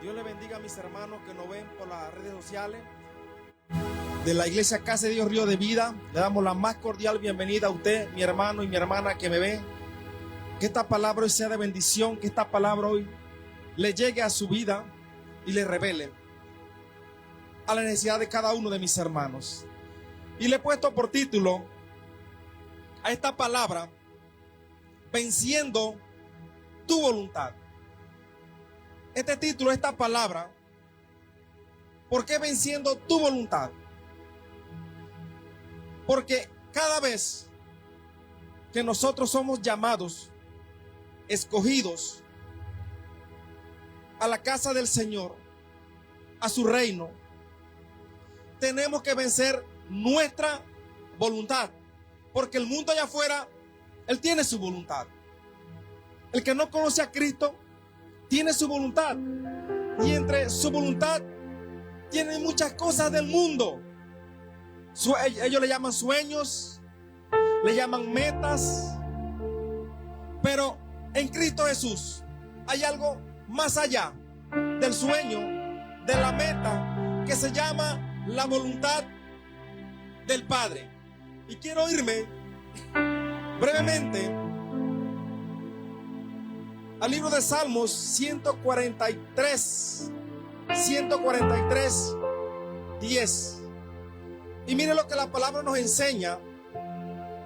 Dios le bendiga a mis hermanos que nos ven por las redes sociales de la iglesia Casa de Dios Río de Vida. Le damos la más cordial bienvenida a usted, mi hermano y mi hermana que me ve. Que esta palabra hoy sea de bendición, que esta palabra hoy le llegue a su vida y le revele a la necesidad de cada uno de mis hermanos. Y le he puesto por título a esta palabra: venciendo tu voluntad. Este título, esta palabra, ¿por qué venciendo tu voluntad? Porque cada vez que nosotros somos llamados, escogidos a la casa del Señor, a su reino, tenemos que vencer nuestra voluntad, porque el mundo allá afuera, él tiene su voluntad. El que no conoce a Cristo tiene su voluntad, y entre su voluntad tienen muchas cosas del mundo. Ellos le llaman sueños, le llaman metas, pero en Cristo Jesús hay algo más allá del sueño, de la meta, que se llama la voluntad del Padre. Y quiero irme brevemente al libro de Salmos 143, 10. Y mire lo que la palabra nos enseña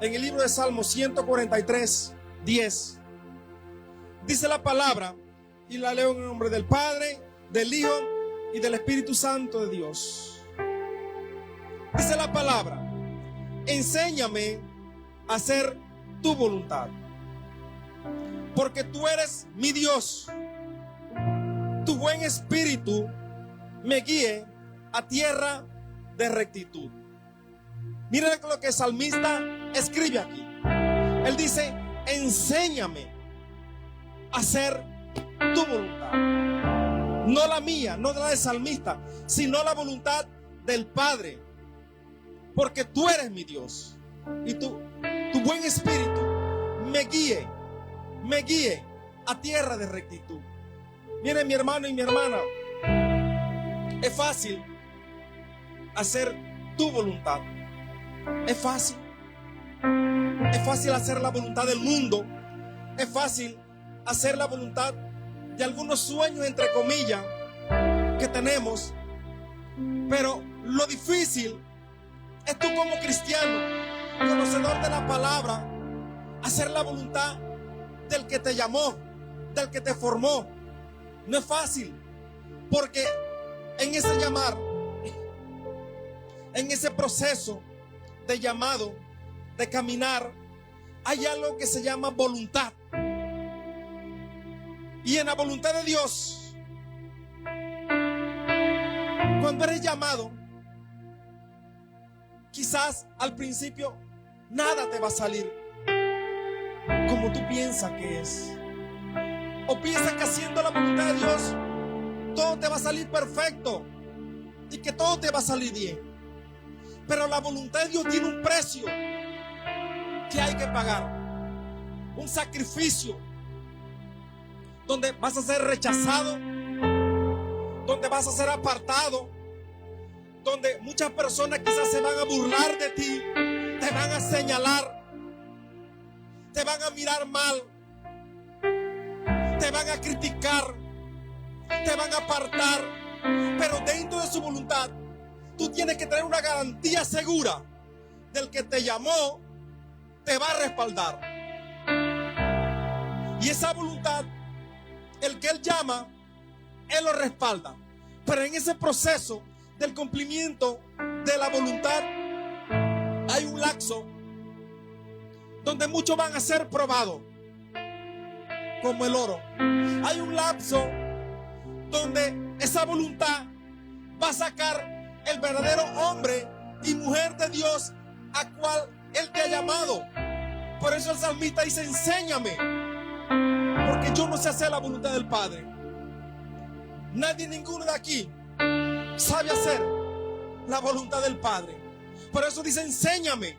en el libro de Salmos 143, 10. Dice la palabra, y la leo en el nombre del Padre, del Hijo y del Espíritu Santo de Dios. Dice la palabra: enséñame a hacer tu voluntad, porque tú eres mi Dios. Tu buen espíritu me guíe a tierra de rectitud. Miren lo que el salmista escribe aquí. Él dice: enséñame a hacer tu voluntad. No la mía, no la del salmista, sino la voluntad del Padre. Porque tú eres mi Dios. Y tu buen espíritu me guíe a tierra de rectitud. Miren, mi hermano y mi hermana, es fácil hacer tu voluntad. Es fácil hacer la voluntad del mundo. Es fácil hacer la voluntad de algunos sueños, entre comillas, que tenemos. Pero lo difícil es tú, como cristiano, conocedor de la palabra, hacer la voluntad del que te llamó, del que te formó. No es fácil, porque en ese llamar, en ese proceso de llamado, de caminar, hay algo que se llama voluntad. Y en la voluntad de Dios, cuando eres llamado, quizás al principio nada te va a salir como tú piensas que es. O piensas que haciendo la voluntad de Dios todo te va a salir perfecto y que todo te va a salir bien. Pero la voluntad de Dios tiene un precio que hay que pagar, un sacrificio donde vas a ser rechazado, donde vas a ser apartado, donde muchas personas quizás se van a burlar de ti, te van a señalar, te van a mirar mal, te van a criticar, te van a apartar. Pero dentro de su voluntad, tú tienes que tener una garantía segura del que te llamó, te va a respaldar. Y esa voluntad, el que Él llama, Él lo respalda. Pero en ese proceso del cumplimiento de la voluntad, hay un lapso donde muchos van a ser probados como el oro. Hay un lapso donde esa voluntad va a sacar el verdadero hombre y mujer de Dios a cual Él te ha llamado. Por eso el salmista dice: enséñame, porque yo no sé hacer la voluntad del Padre. Nadie, ninguno de aquí sabe hacer la voluntad del Padre. Por eso dice: enséñame,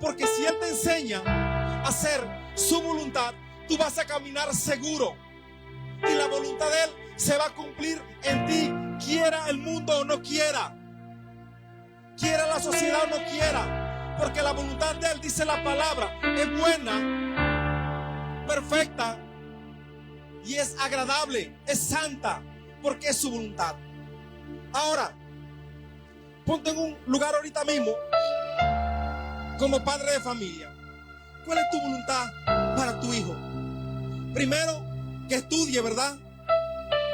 porque si Él te enseña a hacer su voluntad, tú vas a caminar seguro. Y la voluntad de Él se va a cumplir en ti, quiera el mundo o no quiera, quiera la sociedad o no quiera, porque la voluntad de Él, dice la palabra, es buena, perfecta y es agradable, es santa, porque es su voluntad. Ahora, ponte en un lugar ahorita mismo como padre de familia. ¿Cuál es tu voluntad para tu hijo? Primero, que estudie, ¿verdad?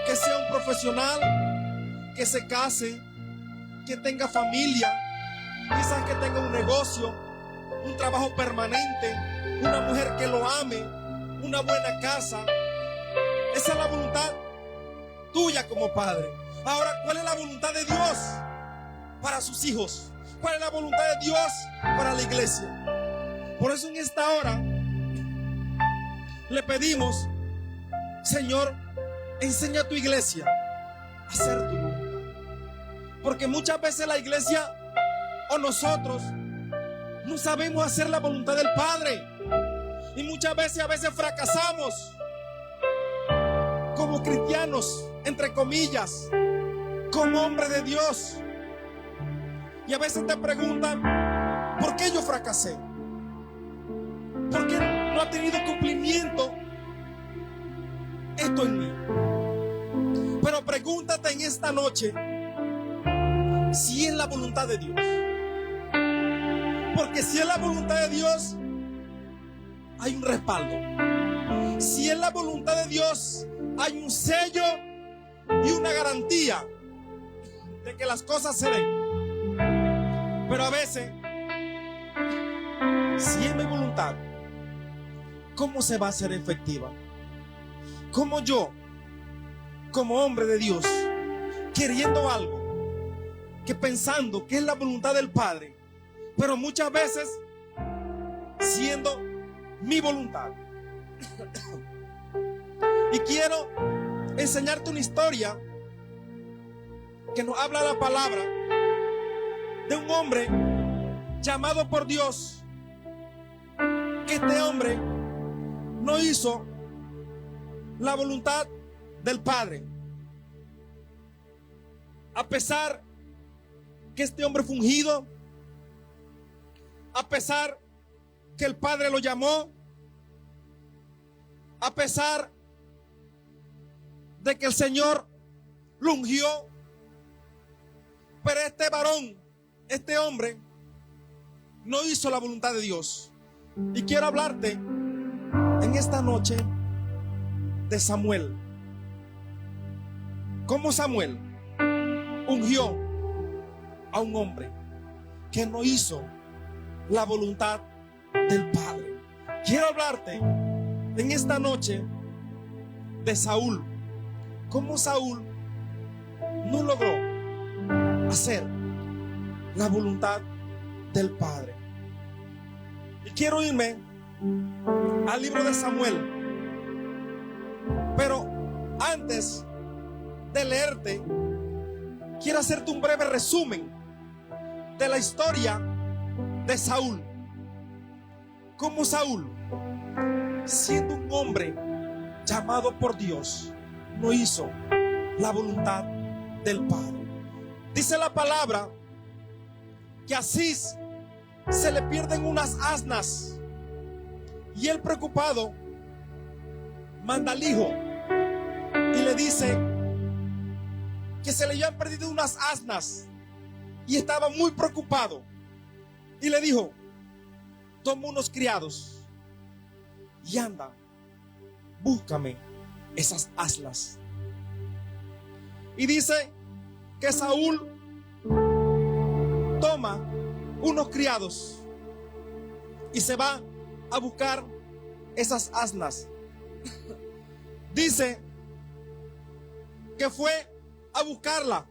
Que sea un profesional, que se case, que tenga familia, quizás que tenga un negocio, un trabajo permanente, una mujer que lo ame, una buena casa. Esa es la voluntad tuya como padre. Ahora, ¿cuál es la voluntad de Dios para sus hijos? ¿Cuál es la voluntad de Dios para la iglesia? Por eso en esta hora le pedimos, Señor, enseña a tu iglesia a hacer tu voluntad. Porque muchas veces la iglesia o nosotros no sabemos hacer la voluntad del Padre. Y muchas veces, a veces fracasamos como cristianos, entre comillas, como hombre de Dios. Y a veces te preguntan, ¿por qué yo fracasé? ¿Por qué no ha tenido cumplimiento esto en mí? Pero pregúntate en esta noche si es la voluntad de Dios. Porque si es la voluntad de Dios, hay un respaldo. Si es la voluntad de Dios, hay un sello y una garantía de que las cosas se den. Pero a veces, si es mi voluntad, ¿cómo se va a hacer efectiva? ¿Cómo yo, como hombre de Dios, queriendo algo, que pensando que es la voluntad del Padre, pero muchas veces siendo mi voluntad? Y quiero enseñarte una historia que nos habla la palabra de un hombre llamado por Dios, que este hombre no hizo la voluntad del Padre, a pesar que este hombre fue ungido, a pesar que el Padre lo llamó, a pesar de que el Señor lo ungió, pero este varón, este hombre, no hizo la voluntad de Dios. Y quiero hablarte en esta noche de Samuel. Cómo Samuel ungió a un hombre que no hizo la voluntad del Padre. Quiero hablarte en esta noche de Saúl. Cómo Saúl no logró hacer la voluntad del Padre. Y quiero irme al libro de Samuel. Pero antes de leerte, quiero hacerte un breve resumen de la historia de Saúl. Como Saúl, siendo un hombre llamado por Dios, no hizo la voluntad del Padre. Dice la palabra que a Cis se le pierden unas asnas, y él, preocupado, manda al hijo y le dice que se le habían perdido unas asnas, y estaba muy preocupado, y le dijo: toma unos criados y anda, búscame esas asnas. Y dice que Saúl toma unos criados y se va a buscar esas asnas. Dice que fue a buscarla,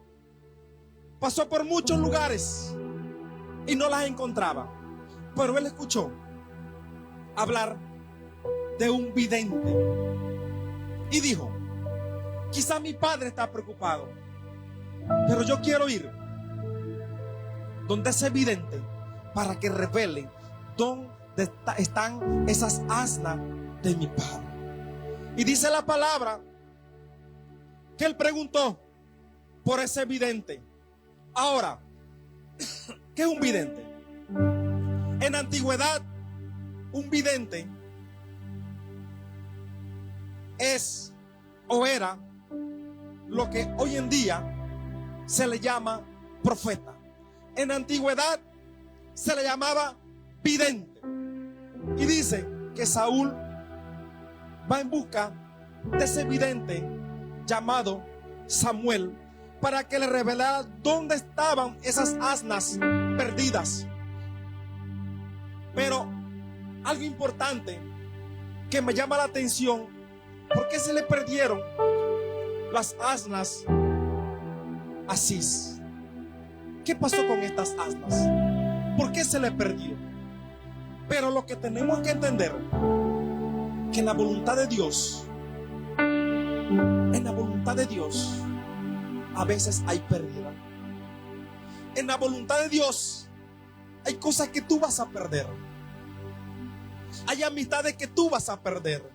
pasó por muchos lugares y no las encontraba, pero él escuchó hablar de un vidente y dijo: quizá mi padre está preocupado, pero yo quiero ir donde ese vidente para que revele dónde están esas asnas de mi padre. Y dice la palabra que él preguntó por ese vidente. Ahora, ¿qué es un vidente? En la antigüedad, un vidente es o era lo que hoy en día se le llama profeta. En la antigüedad se le llamaba vidente. Y dice que Saúl va en busca de ese vidente llamado Samuel para que le revelara dónde estaban esas asnas perdidas. Pero algo importante que me llama la atención: ¿por qué se le perdieron las asnas a Cis? ¿Qué pasó con estas asnas? ¿Por qué se le perdió? Pero lo que tenemos que entender, que en la voluntad de Dios, a veces hay pérdida. En la voluntad de Dios hay cosas que tú vas a perder. Hay amistades que tú vas a perder.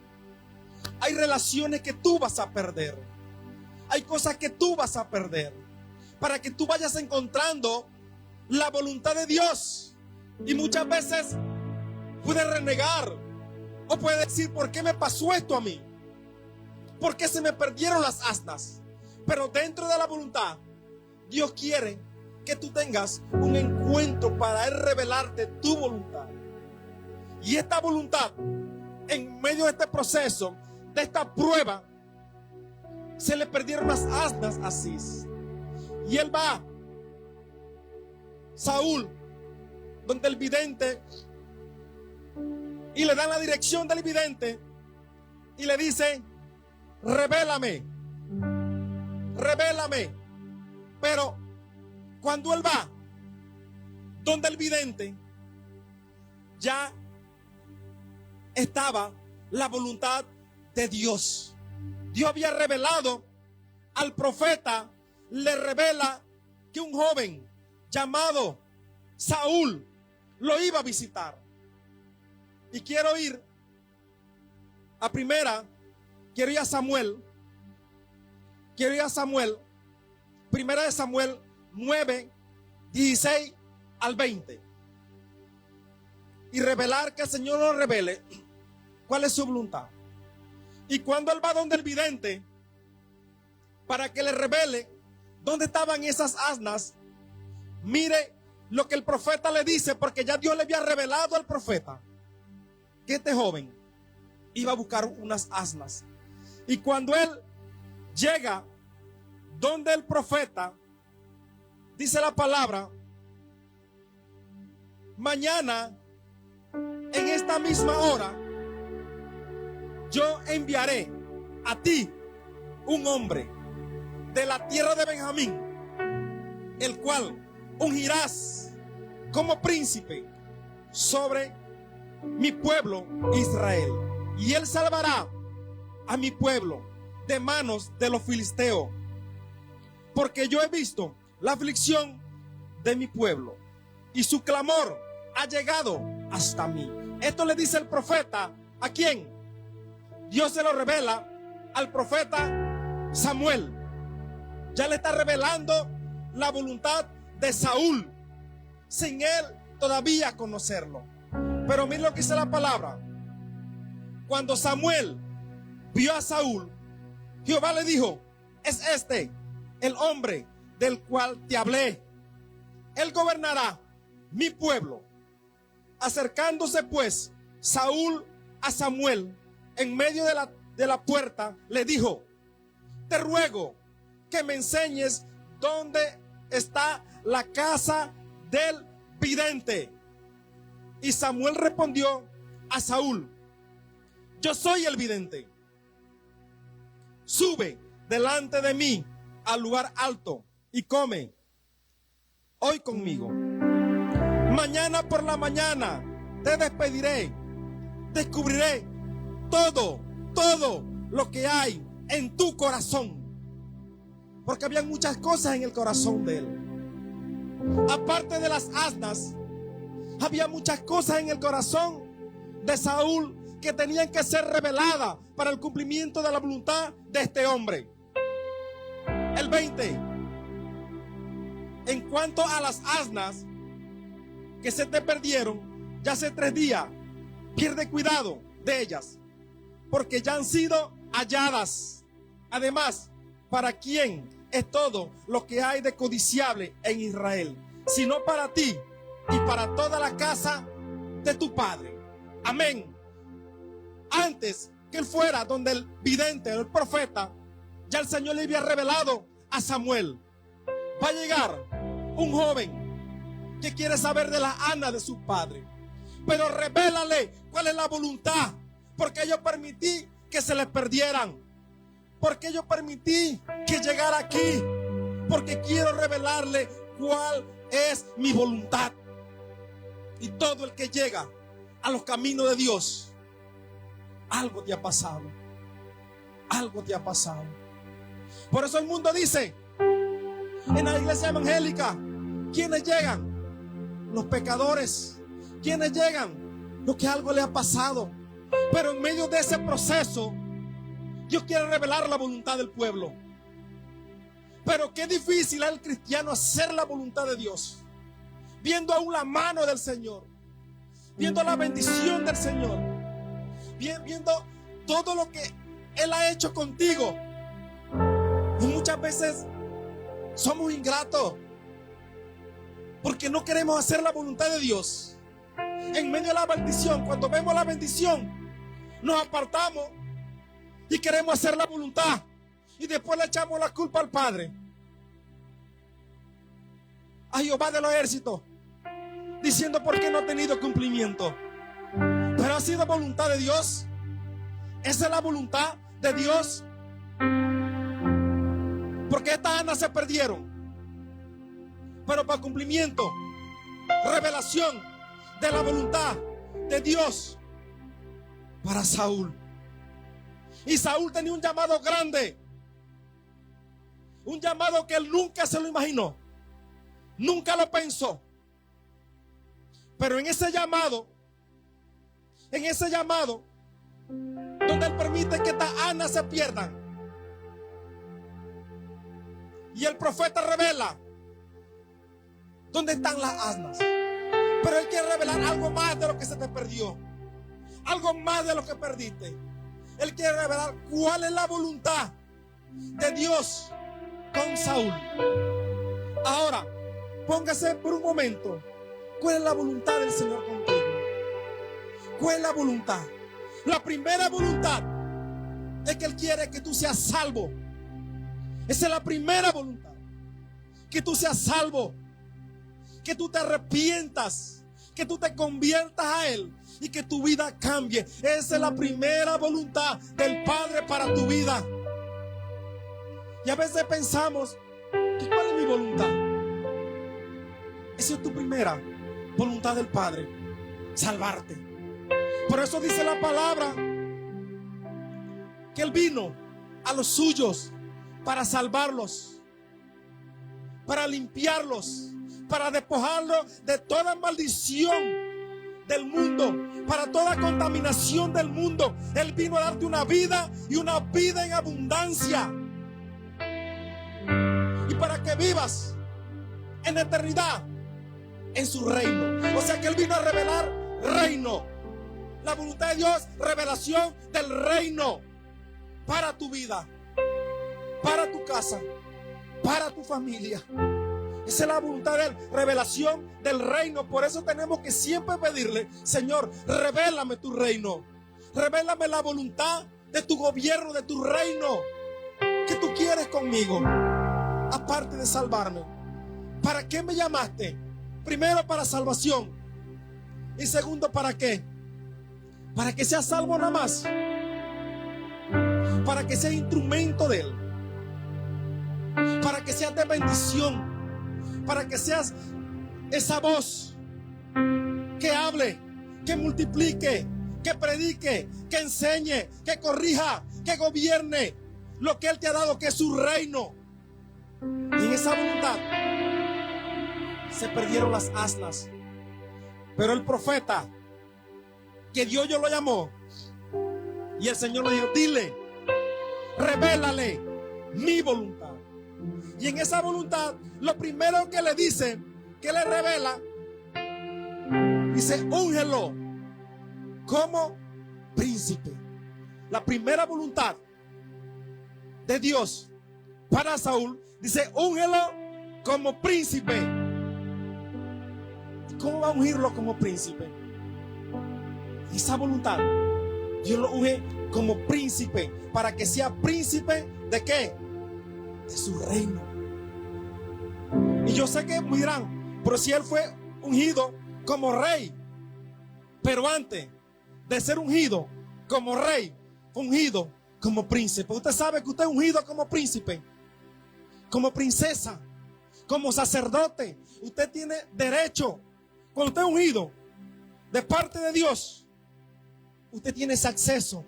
Hay relaciones que tú vas a perder. Hay cosas que tú vas a perder, para que tú vayas encontrando la voluntad de Dios. Y muchas veces puedes renegar o puedes decir: ¿por qué me pasó esto a mí? ¿Por qué se me perdieron las asnas? Pero dentro de la voluntad, Dios quiere que tú tengas un encuentro para Él revelarte tu voluntad. Y esta voluntad, en medio de este proceso, de esta prueba, se le perdieron las asnas a Cis. Y él va, Saúl, donde el vidente, y le dan la dirección del vidente y le dice: revélame. Pero cuando él va donde el vidente, ya estaba la voluntad de Dios. Dios había revelado al profeta, le revela que un joven llamado Saúl lo iba a visitar. Y quiero ir a Samuel. Primera de Samuel 9, 16 al 20. Y revelar, que el Señor nos revele cuál es su voluntad. Y cuando él va donde el vidente, para que le revele dónde estaban esas asnas, mire lo que el profeta le dice, porque ya Dios le había revelado al profeta que este joven iba a buscar unas asnas. Y cuando él llega donde el profeta, dice la palabra: mañana en esta misma hora yo enviaré a ti un hombre de la tierra de Benjamín, el cual ungirás como príncipe sobre mi pueblo Israel. Y él salvará a mi pueblo de manos de los filisteos, porque yo he visto la aflicción de mi pueblo y su clamor ha llegado hasta mí. Esto le dice el profeta. ¿A quién? Dios se lo revela al profeta Samuel. Ya le está revelando la voluntad de Saúl, sin él todavía conocerlo. Pero mira lo que dice la palabra. Cuando Samuel vio a Saúl, Jehová le dijo: es este el hombre del cual te hablé. Él gobernará mi pueblo. Acercándose pues Saúl a Samuel en medio de la puerta, le dijo: te ruego que me enseñes dónde está la casa del vidente. Y Samuel respondió a Saúl: yo soy el vidente. Sube delante de mí al lugar alto y come hoy conmigo. Mañana por la mañana te despediré. Descubriré todo lo que hay en tu corazón. Porque había muchas cosas en el corazón de él. Aparte de las asnas, había muchas cosas en el corazón de Saúl que tenían que ser reveladas para el cumplimiento de la voluntad de este hombre. El 20. En cuanto a las asnas que se te perdieron, ya hace 3 días, pierde cuidado de ellas, porque ya han sido halladas. Además, ¿para quién es todo lo que hay de codiciable en Israel? Sino para ti y para toda la casa de tu padre. Amén. Antes que él fuera donde el vidente o el profeta, ya el Señor le había revelado a Samuel: va a llegar un joven que quiere saber de las asnas de su padre, pero revélale cuál es la voluntad, porque yo permití que se les perdieran, porque yo permití que llegara aquí, porque quiero revelarle cuál es mi voluntad. Y todo el que llega a los caminos de Dios, algo te ha pasado, algo te ha pasado. Por eso el mundo dice en la iglesia evangélica, ¿quiénes llegan? Los pecadores. ¿Quiénes llegan? Los que algo le ha pasado. Pero en medio de ese proceso, Dios quiere revelar la voluntad del pueblo. Pero qué difícil es el cristiano hacer la voluntad de Dios, viendo aún la mano del Señor, viendo la bendición del Señor, viendo todo lo que Él ha hecho contigo. Y muchas veces somos ingratos porque no queremos hacer la voluntad de Dios. En medio de la bendición, cuando vemos la bendición, nos apartamos y queremos hacer la voluntad, y después le echamos la culpa al Padre, a Jehová de los ejércitos, diciendo por qué no ha tenido cumplimiento. Pero ha sido voluntad de Dios. Esa es la voluntad de Dios. Porque estas asnas se perdieron, pero para cumplimiento, revelación de la voluntad de Dios para Saúl. Y Saúl tenía un llamado grande, un llamado que él nunca se lo imaginó, nunca lo pensó. Pero en ese llamado, donde él permite que estas asnas se pierdan, y el profeta revela dónde están las asnas. Pero él quiere revelar algo más de lo que se te perdió, algo más de lo que perdiste. Él quiere revelar cuál es la voluntad de Dios con Saúl. Ahora, póngase por un momento, ¿cuál es la voluntad del Señor contigo? ¿Cuál es la voluntad? La primera voluntad es que Él quiere que tú seas salvo. Esa es la primera voluntad, que tú seas salvo, que tú te arrepientas, que tú te conviertas a Él y que tu vida cambie. Esa es la primera voluntad del Padre para tu vida. Y a veces pensamos, ¿cuál es mi voluntad? Esa es tu primera voluntad del Padre, salvarte. Por eso dice la palabra que Él vino a los suyos para salvarlos, para limpiarlos, para despojarlos de toda maldición del mundo, para toda contaminación del mundo. Él vino a darte una vida, y una vida en abundancia, y para que vivas en eternidad en su reino. O sea que Él vino a revelar reino. La voluntad de Dios, revelación del reino para tu vida, para tu casa, para tu familia. Esa es la voluntad de Él, revelación del reino. Por eso tenemos que siempre pedirle: Señor, revélame tu reino, revélame la voluntad de tu gobierno, de tu reino. ¿Qué tú quieres conmigo? Aparte de salvarme, ¿para qué me llamaste? Primero, para salvación. Y segundo, ¿para qué? Para que seas salvo nada más, para que seas instrumento de Él, para que seas de bendición, para que seas esa voz que hable, que multiplique, que predique, que enseñe, que corrija, que gobierne lo que Él te ha dado, que es su reino. Y en esa voluntad se perdieron las asnas. Pero el profeta, que Dios lo llamó, y el Señor le dijo: dile, revélale mi voluntad. Y en esa voluntad, lo primero que le dice, que le revela, dice: úngelo como príncipe. La primera voluntad de Dios para Saúl, dice: úngelo como príncipe. ¿Y cómo va a ungirlo como príncipe? Esa voluntad, Dios lo unge como príncipe, para que sea príncipe ¿de qué? De su reino. Y yo sé que me dirán: pero si él fue ungido como rey, pero antes de ser ungido como rey, fue ungido como príncipe. Usted sabe que usted es ungido como príncipe, como princesa, como sacerdote. Usted tiene derecho. Cuando usted es ungido de parte de Dios, usted tiene ese acceso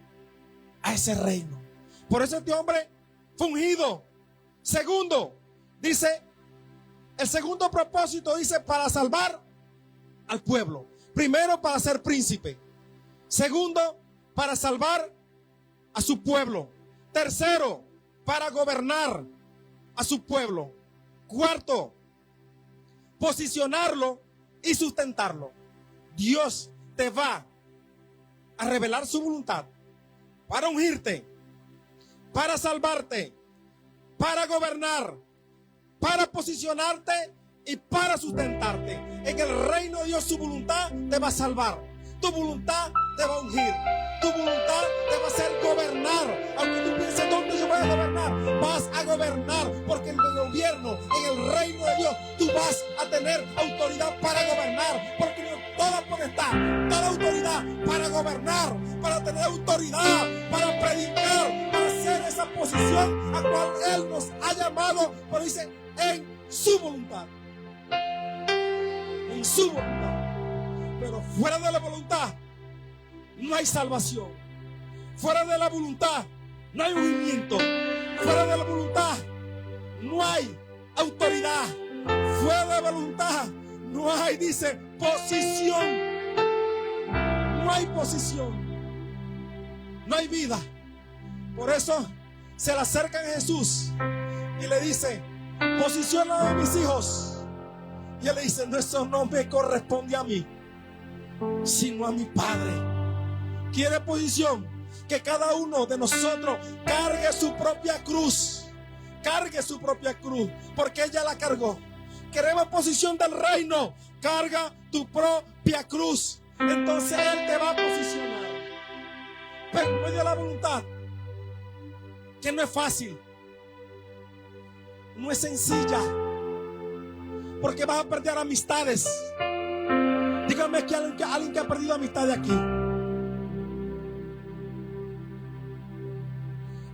a ese reino. Por eso este hombre fue ungido. Segundo, dice, el segundo propósito dice: para salvar al pueblo. Primero, para ser príncipe. Segundo, para salvar a su pueblo. Tercero, para gobernar a su pueblo. Cuarto, posicionarlo y sustentarlo. Dios te va a revelar su voluntad para ungirte, para salvarte, para gobernar, para posicionarte y para sustentarte. En el reino de Dios, su voluntad te va a salvar, tu voluntad te va a ungir, tu voluntad te va a hacer gobernar. Aunque tú pienses: ¿dónde yo voy a gobernar? Vas a gobernar, porque en el gobierno, en el reino de Dios, tú vas a tener autoridad para gobernar, porque toda potestad, toda autoridad para gobernar, para tener autoridad, para predicar, para hacer esa posición a cual Él nos ha llamado. Pero dice: en su voluntad, en su voluntad. Pero fuera de la voluntad no hay salvación. Fuera de la voluntad no hay movimiento. Fuera de la voluntad no hay autoridad. Fuera de la voluntad no hay, dice, posición. No hay posición. No hay vida. Por eso se le acercan a Jesús y le dice: posiciona a mis hijos. Y él le dice: no, eso no me corresponde a mí, sino a mi Padre. Quiere posición, que cada uno de nosotros cargue su propia cruz. Cargue su propia cruz, porque ella la cargó. Queremos posición del reino. Carga tu propia cruz. Entonces Él te va a posicionar. Pero en medio de la voluntad, que no es fácil, no es sencilla, porque vas a perder amistades. Dígame que alguien que ha perdido amistades aquí.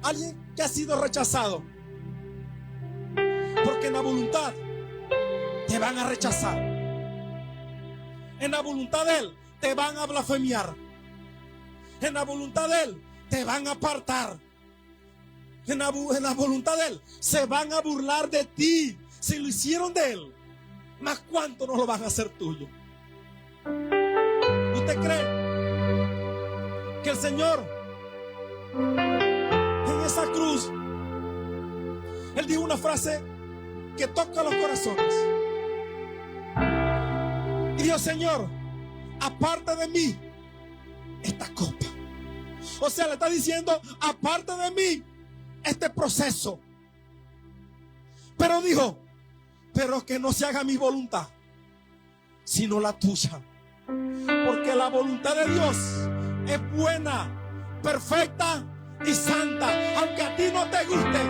Alguien que ha sido rechazado. Porque en la voluntad te van a rechazar. En la voluntad de Él te van a blasfemiar. En la voluntad de Él te van a apartar. En la voluntad de Él se van a burlar de ti. Si lo hicieron de Él, más cuánto no lo van a hacer tuyo. ¿Usted cree que el Señor en esa cruz, Él dijo una frase que toca los corazones? Y dijo: Señor, aparte de mí esta copa. O sea, le está diciendo: aparte de mí este proceso. Pero dijo: pero que no se haga mi voluntad, sino la tuya. Porque la voluntad de Dios es buena, perfecta y santa. Aunque a ti no te guste,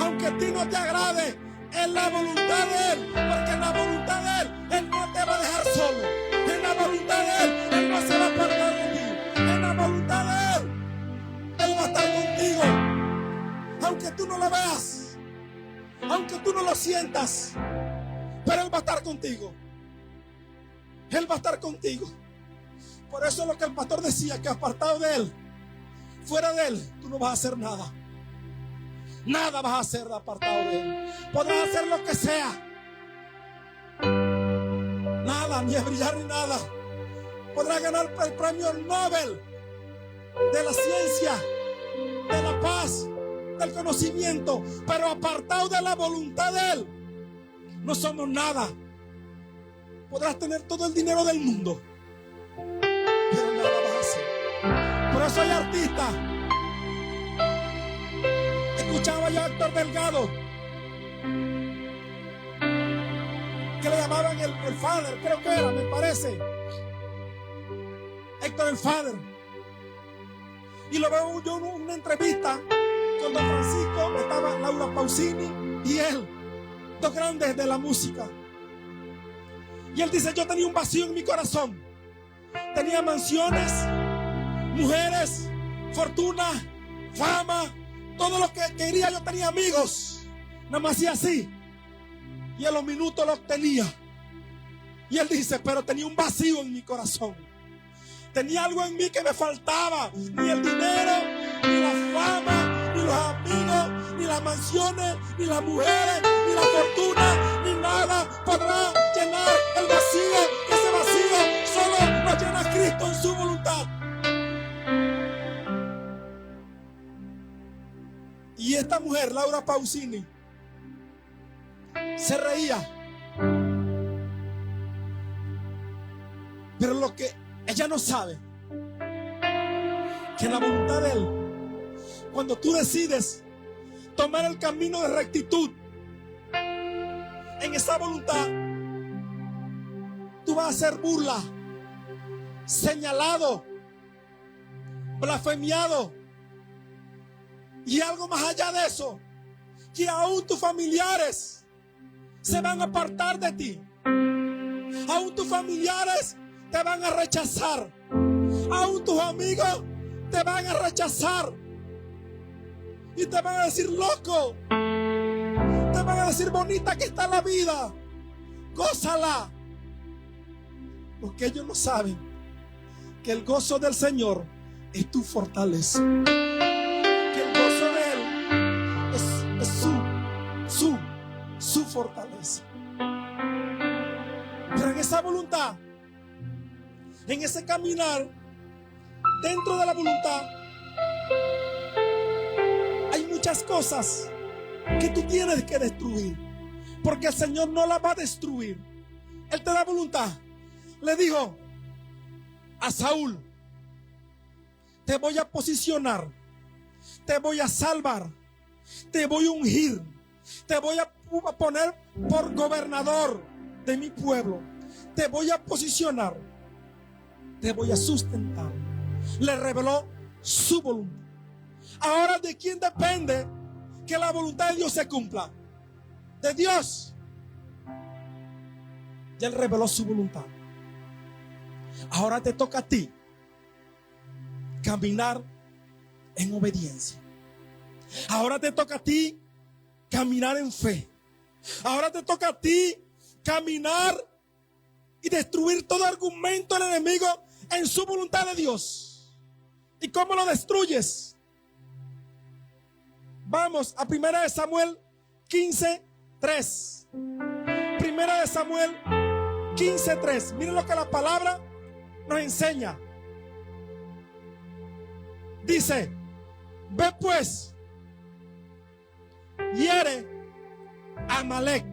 aunque a ti no te agrade, es la voluntad de Él. Porque en la voluntad de Él, Él no te va a dejar solo. En la voluntad de Él, Él no se va a apartar de ti. En la voluntad de Él, Él va a estar contigo. Aunque tú no lo veas, aunque tú no lo sientas, pero Él va a estar contigo. Él va a estar contigo. Por eso es lo que el pastor decía, que apartado de Él, fuera de Él, tú no vas a hacer nada. Nada vas a hacer apartado de Él. Podrás hacer lo que sea. Nada, ni brillar ni nada. Podrás ganar el premio Nobel de la ciencia, de la paz, del conocimiento, pero apartados de la voluntad de Él, no somos nada. Podrás tener todo el dinero del mundo, pero nada vas a hacer. Por eso hay artistas. Escuchaba yo a Héctor Delgado, que le llamaban el Father, creo que era, me parece. Héctor el Father. Y lo veo yo en una entrevista con Don Francisco, estaba Laura Pausini y él, dos grandes de la música. Y él dice: yo tenía un vacío en mi corazón. Tenía mansiones, mujeres, fortuna, fama, todo lo que quería. Yo tenía amigos, nada más hacía así, y en los minutos lo obtenía. Y él dice: pero tenía un vacío en mi corazón. Tenía algo en mí que me faltaba. Ni el dinero, ni la fama, ni los amigos, ni las mansiones, ni las mujeres, ni la fortuna, ni nada podrá llenar el vacío. Ese vacío solo lo llena Cristo en su voluntad. Y esta mujer, Laura Pausini, se reía. Pero lo que ella no sabe, que la voluntad de Él, cuando tú decides tomar el camino de rectitud, en esa voluntad tú vas a ser burla, señalado, blasfemiado, y algo más allá de eso, que aún tus familiares se van a apartar de ti. Aún tus familiares te van a rechazar. Aún tus amigos te van a rechazar. Y te van a decir: loco. Te van a decir: bonita que está la vida, gózala. Porque ellos no saben que el gozo del Señor es tu fortaleza. Que el gozo de Él es su fortaleza. Pero en esa voluntad, en ese caminar dentro de la voluntad, hay muchas cosas que tú tienes que destruir, porque el Señor no las va a destruir. Él te da voluntad. Le dijo a Saúl: te voy a posicionar, te voy a salvar, te voy a ungir, te voy a poner por gobernador de mi pueblo, te voy a posicionar, te voy a sustentar. Le reveló su voluntad. Ahora, ¿de quién depende que la voluntad de Dios se cumpla? De Dios. Y Él reveló su voluntad. Ahora te toca a ti caminar en obediencia. Ahora te toca a ti caminar en fe. Ahora te toca a ti caminar y destruir todo argumento del enemigo en su voluntad de Dios. ¿Y cómo lo destruyes? Vamos a 1 Samuel 15:3. 1 Samuel 15:3. Miren lo que la palabra nos enseña. Dice: ve pues, hiere a Amalek.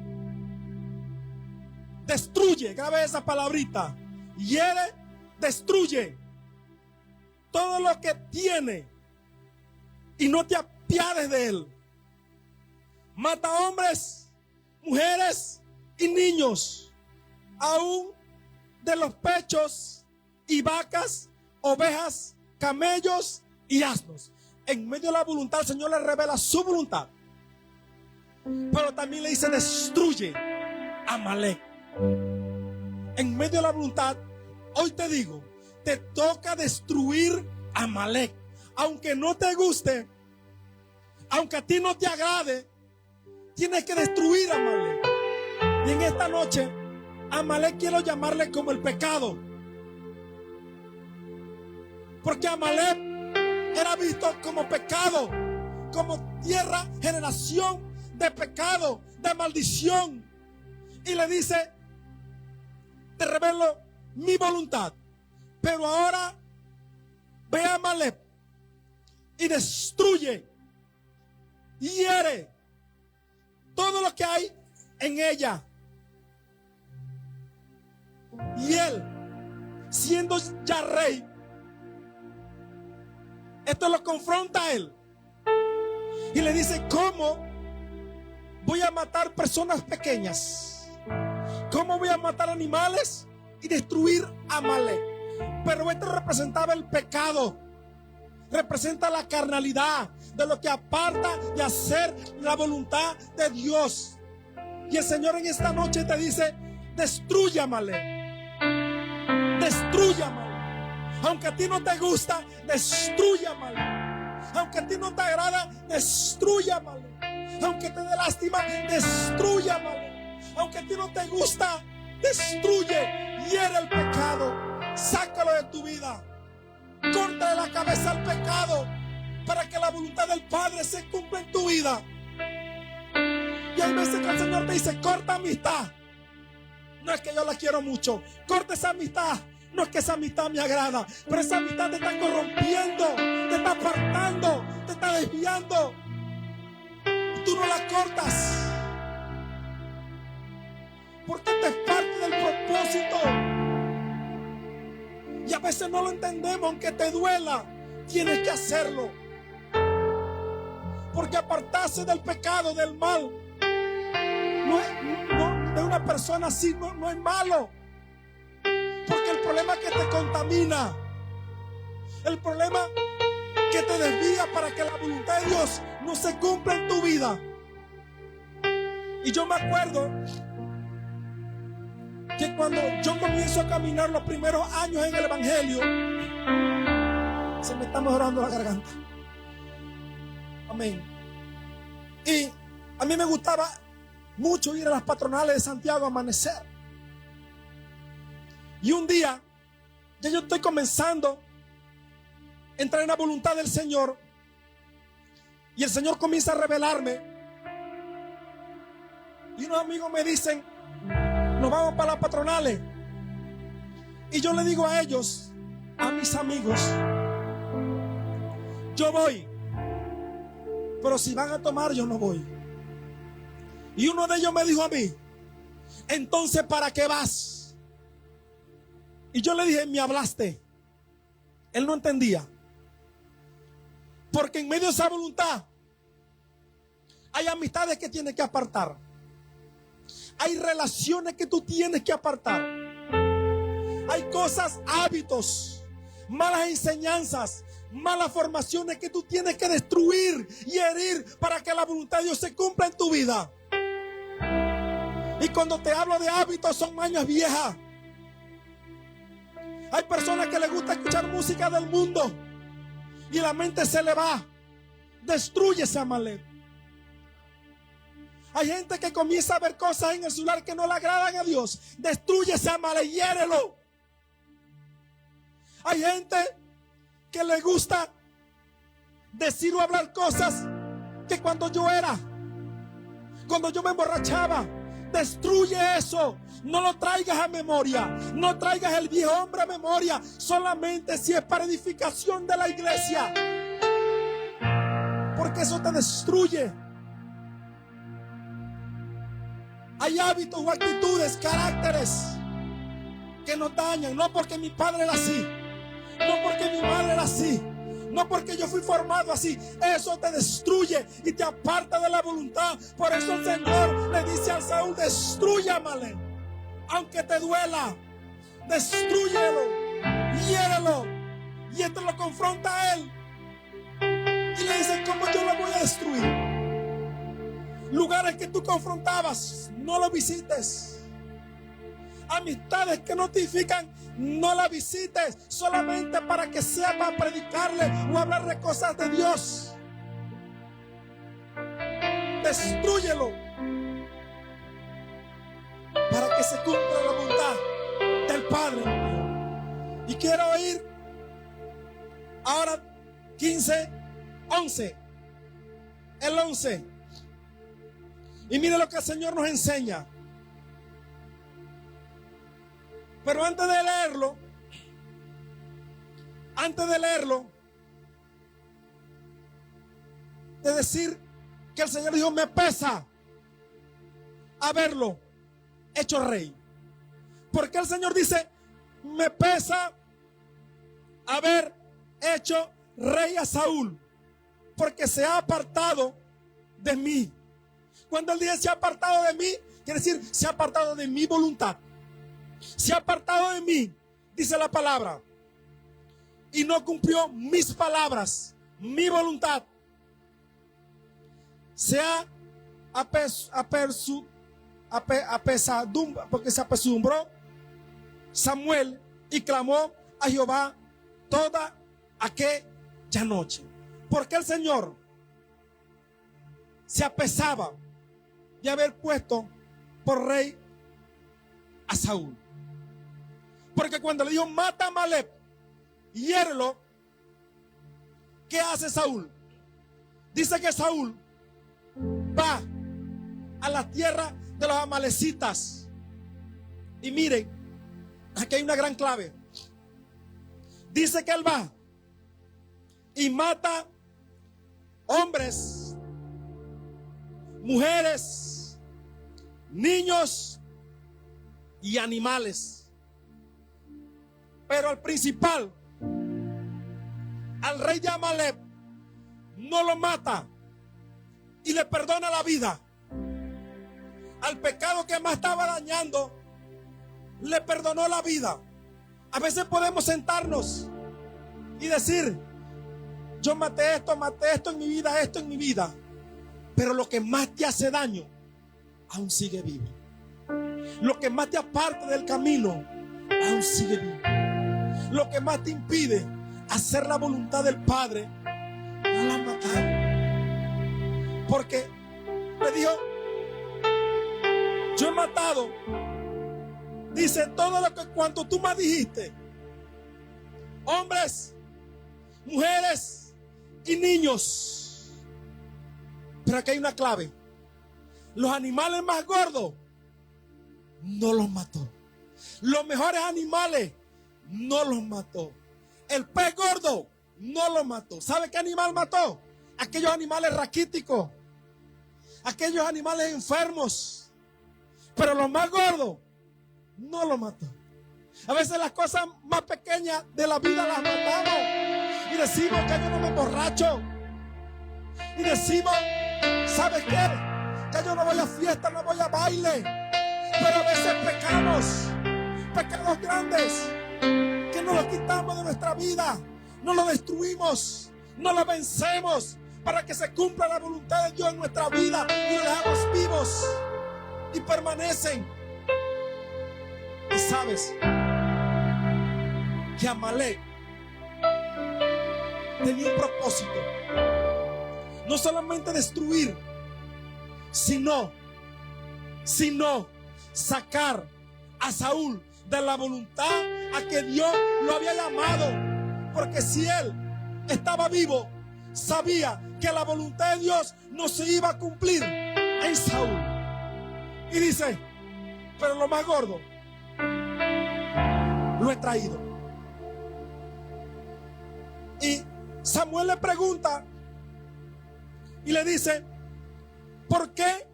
Destruye, grabe esa palabrita. Hiere, destruye todo lo que tiene y no te apiades de él. Mata hombres, mujeres y niños, aún de los pechos y vacas, ovejas, camellos y asnos. En medio de la voluntad, el Señor le revela su voluntad, pero también le dice: destruye a Amalek. En medio de la voluntad, hoy te digo, te toca destruir a Amalek. Aunque no te guste, aunque a ti no te agrade, tienes que destruir a Amalek. Y en esta noche, Amalek quiero llamarle como el pecado, porque Amalek era visto como pecado, como tierra, generación de pecado, de maldición. Y le dice: te revelo mi voluntad, pero ahora ve a Amalek y destruye hiere todo lo que hay en ella. Y él, siendo ya rey, esto lo confronta a él y le dice: ¿cómo voy a matar personas pequeñas? ¿Cómo voy a matar animales y destruir a Amalek? Pero esto representaba el pecado, representa la carnalidad, de lo que aparta de hacer la voluntad de Dios. Y el Señor en esta noche te dice: destruye a Amalek, destruye a Amalek. Aunque a ti no te gusta, destruye a Amalek. Aunque a ti no te agrada, destruye a Amalek. Aunque te dé lástima, destruye a Amalek. Aunque a ti no te gusta, destruye, hiere el pecado, sácalo de tu vida, córtale la cabeza al pecado para que la voluntad del Padre se cumpla en tu vida. Y hay veces que el Señor te dice: corta amistad. No es que yo la quiero mucho, corta esa amistad. No es que esa amistad me agrada, pero esa amistad te está corrompiendo, te está apartando, te está desviando. Y tú no la cortas, porque esta es parte del propósito. Y a veces no lo entendemos, aunque te duela, tienes que hacerlo. Porque apartarse del pecado, del mal, de una persona así no es malo. Porque el problema es que te contamina, el problema que te desvía para que la voluntad de Dios no se cumpla en tu vida. Y yo me acuerdo que cuando yo comienzo a caminar los primeros años en el Evangelio, se me está mejorando la garganta. Amén. Y a mí me gustaba mucho ir a las patronales de Santiago a amanecer. Y un día, ya yo estoy comenzando a entrar en la voluntad del Señor, y el Señor comienza a revelarme. Y unos amigos me dicen: nos vamos para las patronales. Y yo le digo a ellos, a mis amigos: yo voy, pero si van a tomar, yo no voy. Y uno de ellos me dijo a mí: entonces, ¿para qué vas? Y yo le dije: me hablaste. Él no entendía, porque en medio de esa voluntad hay amistades que tienes que apartar, hay relaciones que tú tienes que apartar, hay cosas, hábitos, malas enseñanzas, malas formaciones que tú tienes que destruir y herir para que la voluntad de Dios se cumpla en tu vida. Y cuando te hablo de hábitos, son mañas viejas. Hay personas que les gusta escuchar música del mundo y la mente se le va. Destruye ese Amalek. Hay gente que comienza a ver cosas en el celular que no le agradan a Dios. Destruye ese Amalek, hiérelo. Hay gente que le gusta decir o hablar cosas que cuando yo me emborrachaba. Destruye eso. No lo traigas a memoria. No traigas el viejo hombre a memoria. Solamente si es para edificación de la iglesia. Porque eso te destruye. Hay hábitos o actitudes, caracteres que nos dañan. No porque mi padre era así, no porque mi madre era así, no porque yo fui formado así. Eso te destruye y te aparta de la voluntad. Por eso el Señor le dice a Saúl: destruye a Amalek, aunque te duela, destrúyelo, hiérelo. Y esto lo confronta a él y le dice: ¿cómo yo lo voy a destruir? Lugares que tú confrontabas, no los visites. Amistades que no te edifican, no las visites, solamente para que sea para predicarle o hablar de cosas de Dios. Destrúyelo para que se cumpla la voluntad del Padre. Y quiero ir ahora 15:11. El 11. Y mire lo que el Señor nos enseña. Pero antes de leerlo, de decir que el Señor dijo, me pesa haberlo hecho rey. Porque el Señor dice, me pesa haber hecho rey a Saúl, porque se ha apartado de mí. Cuando él dice se ha apartado de mí, quiere decir se ha apartado de mi voluntad. Se ha apartado de mí, dice la palabra, y no cumplió mis palabras, mi voluntad. Se ha porque se apesadumbró Samuel y clamó a Jehová toda aquella noche. Porque el Señor se apesaba de haber puesto por rey a Saúl. Porque cuando le dijo mata a Amalek y hiérelo, ¿qué hace Saúl? Dice que Saúl va a la tierra de los amalecitas. Y miren, aquí hay una gran clave. Dice que él va y mata hombres, mujeres, niños y animales. Pero al principal, al rey de Amalek, no lo mata y le perdona la vida. Al pecado que más estaba dañando, le perdonó la vida. A veces podemos sentarnos y decir, yo maté esto en mi vida, esto en mi vida. Pero lo que más te hace daño, aún sigue vivo. Lo que más te aparta del camino, aún sigue vivo. Lo que más te impide hacer la voluntad del Padre, no la mataron. Porque le dijo, yo he matado, dice, todo lo que cuanto tú me dijiste, hombres, mujeres y niños. Pero aquí hay una clave. Los animales más gordos no los mató. Los mejores animales no los mató. El pez gordo no lo mató. ¿Sabe qué animal mató? Aquellos animales raquíticos, aquellos animales enfermos. Pero los más gordos no lo mató. A veces las cosas más pequeñas de la vida las matamos y decimos que yo no me emborracho, y decimos, ¿sabes qué? Que yo no voy a fiesta, no voy a baile. Pero a veces pecados grandes, que no los quitamos de nuestra vida, no los destruimos, no los vencemos, para que se cumpla la voluntad de Dios en nuestra vida y los dejamos vivos y permanecen. Y sabes que Amalek tenía un propósito, no solamente destruir, sino sacar a Saúl de la voluntad a que Dios lo había llamado. Porque si él estaba vivo, sabía que la voluntad de Dios no se iba a cumplir en Saúl. Y dice, pero lo más gordo lo he traído. Y Samuel le pregunta y le dice, ¿por qué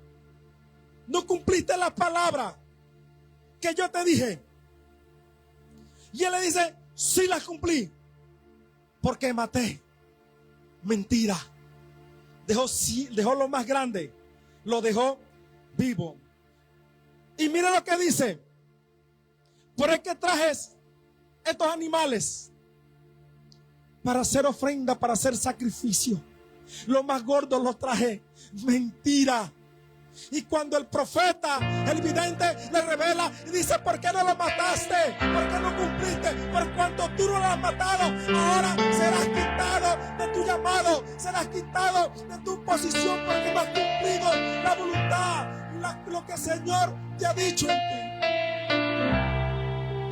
no cumpliste la palabra que yo te dije? Y él le dice, sí la cumplí, porque maté. Mentira. Dejó lo más grande, lo dejó vivo. Y mira lo que dice, por el que trajes estos animales para hacer ofrenda, para hacer sacrificio. Lo más gordo los traje. Mentira. Y cuando el profeta, el vidente, le revela y dice, ¿por qué no lo mataste? ¿Por qué no cumpliste? Por cuanto tú no lo has matado, ahora serás quitado de tu llamado, serás quitado de tu posición, porque no has cumplido la voluntad, lo que el Señor te ha dicho en ti.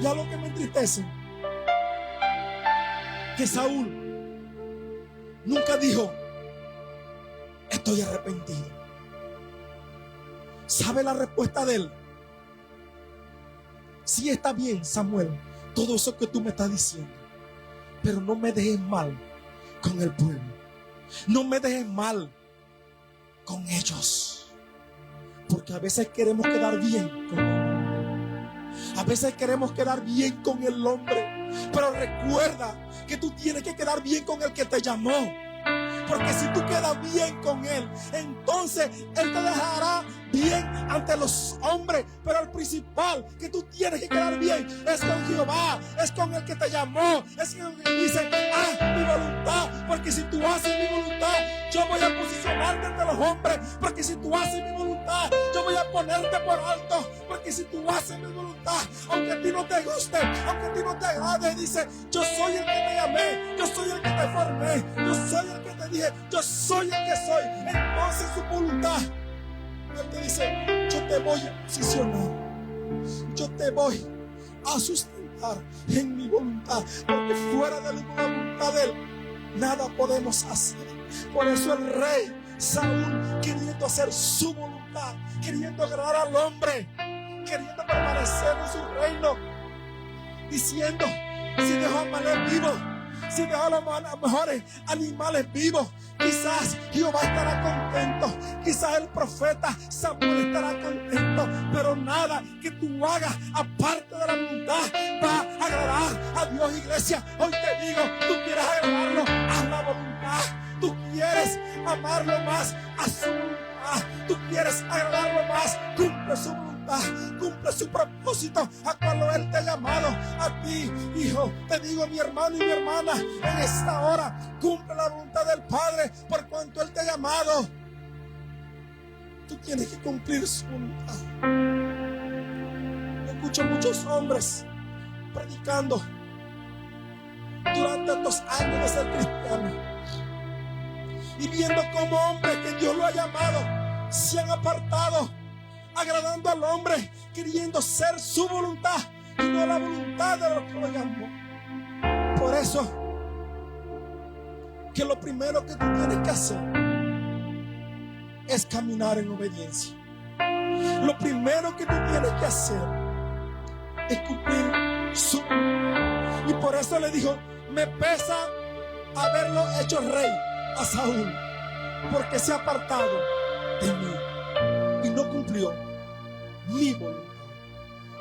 Y a lo que me entristece, que Saúl nunca dijo, estoy arrepentido. ¿Sabe la respuesta de él? Sí, está bien, Samuel, todo eso que tú me estás diciendo, pero no me dejes mal con el pueblo. No me dejes mal con ellos. Porque a veces queremos quedar bien con ellos. A veces queremos quedar bien con el hombre. Pero recuerda que tú tienes que quedar bien con el que te llamó. Porque si tú quedas bien con Él, entonces Él te dejará bien ante los hombres. Pero el principal que tú tienes que quedar bien es con Jehová, es con el que te llamó, es con el que dice, haz mi voluntad. Porque si tú haces mi voluntad, yo voy a posicionarte ante los hombres. Porque si tú haces mi voluntad, yo voy a ponerte por alto. Porque si tú haces mi voluntad, aunque a ti no te guste, aunque a ti no te agrade, dice, yo soy el que te llamé, yo soy el que te formé, yo soy el que te dije, yo soy el que soy. Entonces su voluntad, Él te dice, yo te voy a posicionar, yo te voy a sustentar en mi voluntad, porque fuera de la voluntad de Él nada podemos hacer. Por eso el rey Saúl, queriendo hacer su voluntad, queriendo agradar al hombre, queriendo permanecer en su reino, diciendo, si dejo a Amalek vivo, si dejo a los mejores animales vivos, quizás Jehová estará contento, quizás el profeta Samuel estará contento, pero nada que tú hagas aparte de la voluntad va a agradar a Dios. Iglesia, hoy te digo, tú quieres agradarlo, haz la voluntad. Tú quieres amarlo más, a su voluntad. Tú quieres agradarlo más, cumple su voluntad, cumple su propósito a cual Él te ha llamado. A ti, hijo, te digo, mi hermano y mi hermana, en esta hora, cumple la voluntad del Padre por cuanto Él te ha llamado. Tú tienes que cumplir su voluntad. Escucho muchos hombres predicando durante estos años de ser cristiano, y viendo como hombres que Dios lo ha llamado se han apartado, agradando al hombre, queriendo ser su voluntad y no la voluntad de los que lo llamó. Por eso que lo primero que tú tienes que hacer es caminar en obediencia. Lo primero que tú tienes que hacer es cumplir su voluntad. Y por eso le dijo, me pesa haberlo hecho rey a Saúl, porque se ha apartado de mí y no cumplió mi voluntad.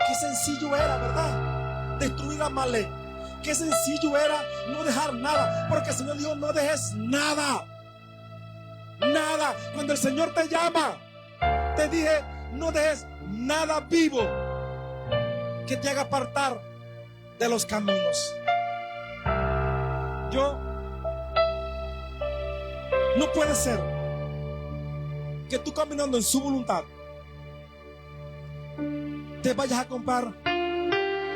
Qué sencillo era, ¿verdad? Destruir a Amalek. Qué sencillo era no dejar nada, porque el Señor dijo, no dejes nada. Nada. Cuando el Señor te llama, te dije, no dejes nada vivo que te haga apartar de los caminos. No puede ser que tú, caminando en su voluntad, te vayas a comprar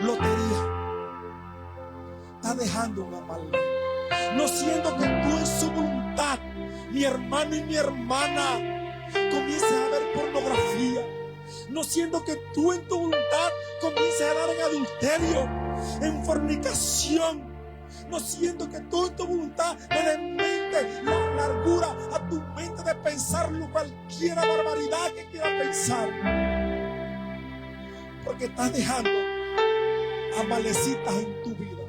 lotería. Estás dejando una maldad. No siendo que tú en su voluntad, mi hermano y mi hermana, comiences a ver pornografía. No siendo que tú en tu voluntad comiences a dar en adulterio, en fornicación. No siendo que tú en tu voluntad le des mente, la largura a tu mente de pensar cualquier barbaridad que quieras pensar. Porque estás dejando amalecitas en tu vida.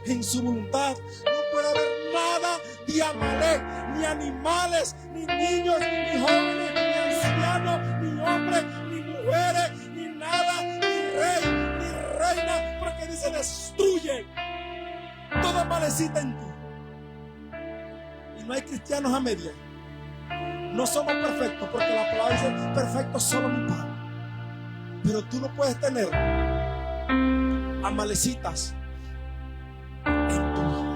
En su voluntad no puede haber nada de Amalek, ni animales, ni niños, ni jóvenes, ni ancianos, ni hombres, ni mujeres, ni nada, ni rey, ni reina, porque dice destruye toda amalecita en ti. Y no hay cristianos a media. No somos perfectos, porque la palabra dice perfecto solo mi Padre. Pero tú no puedes tener amalecitas en tu vida.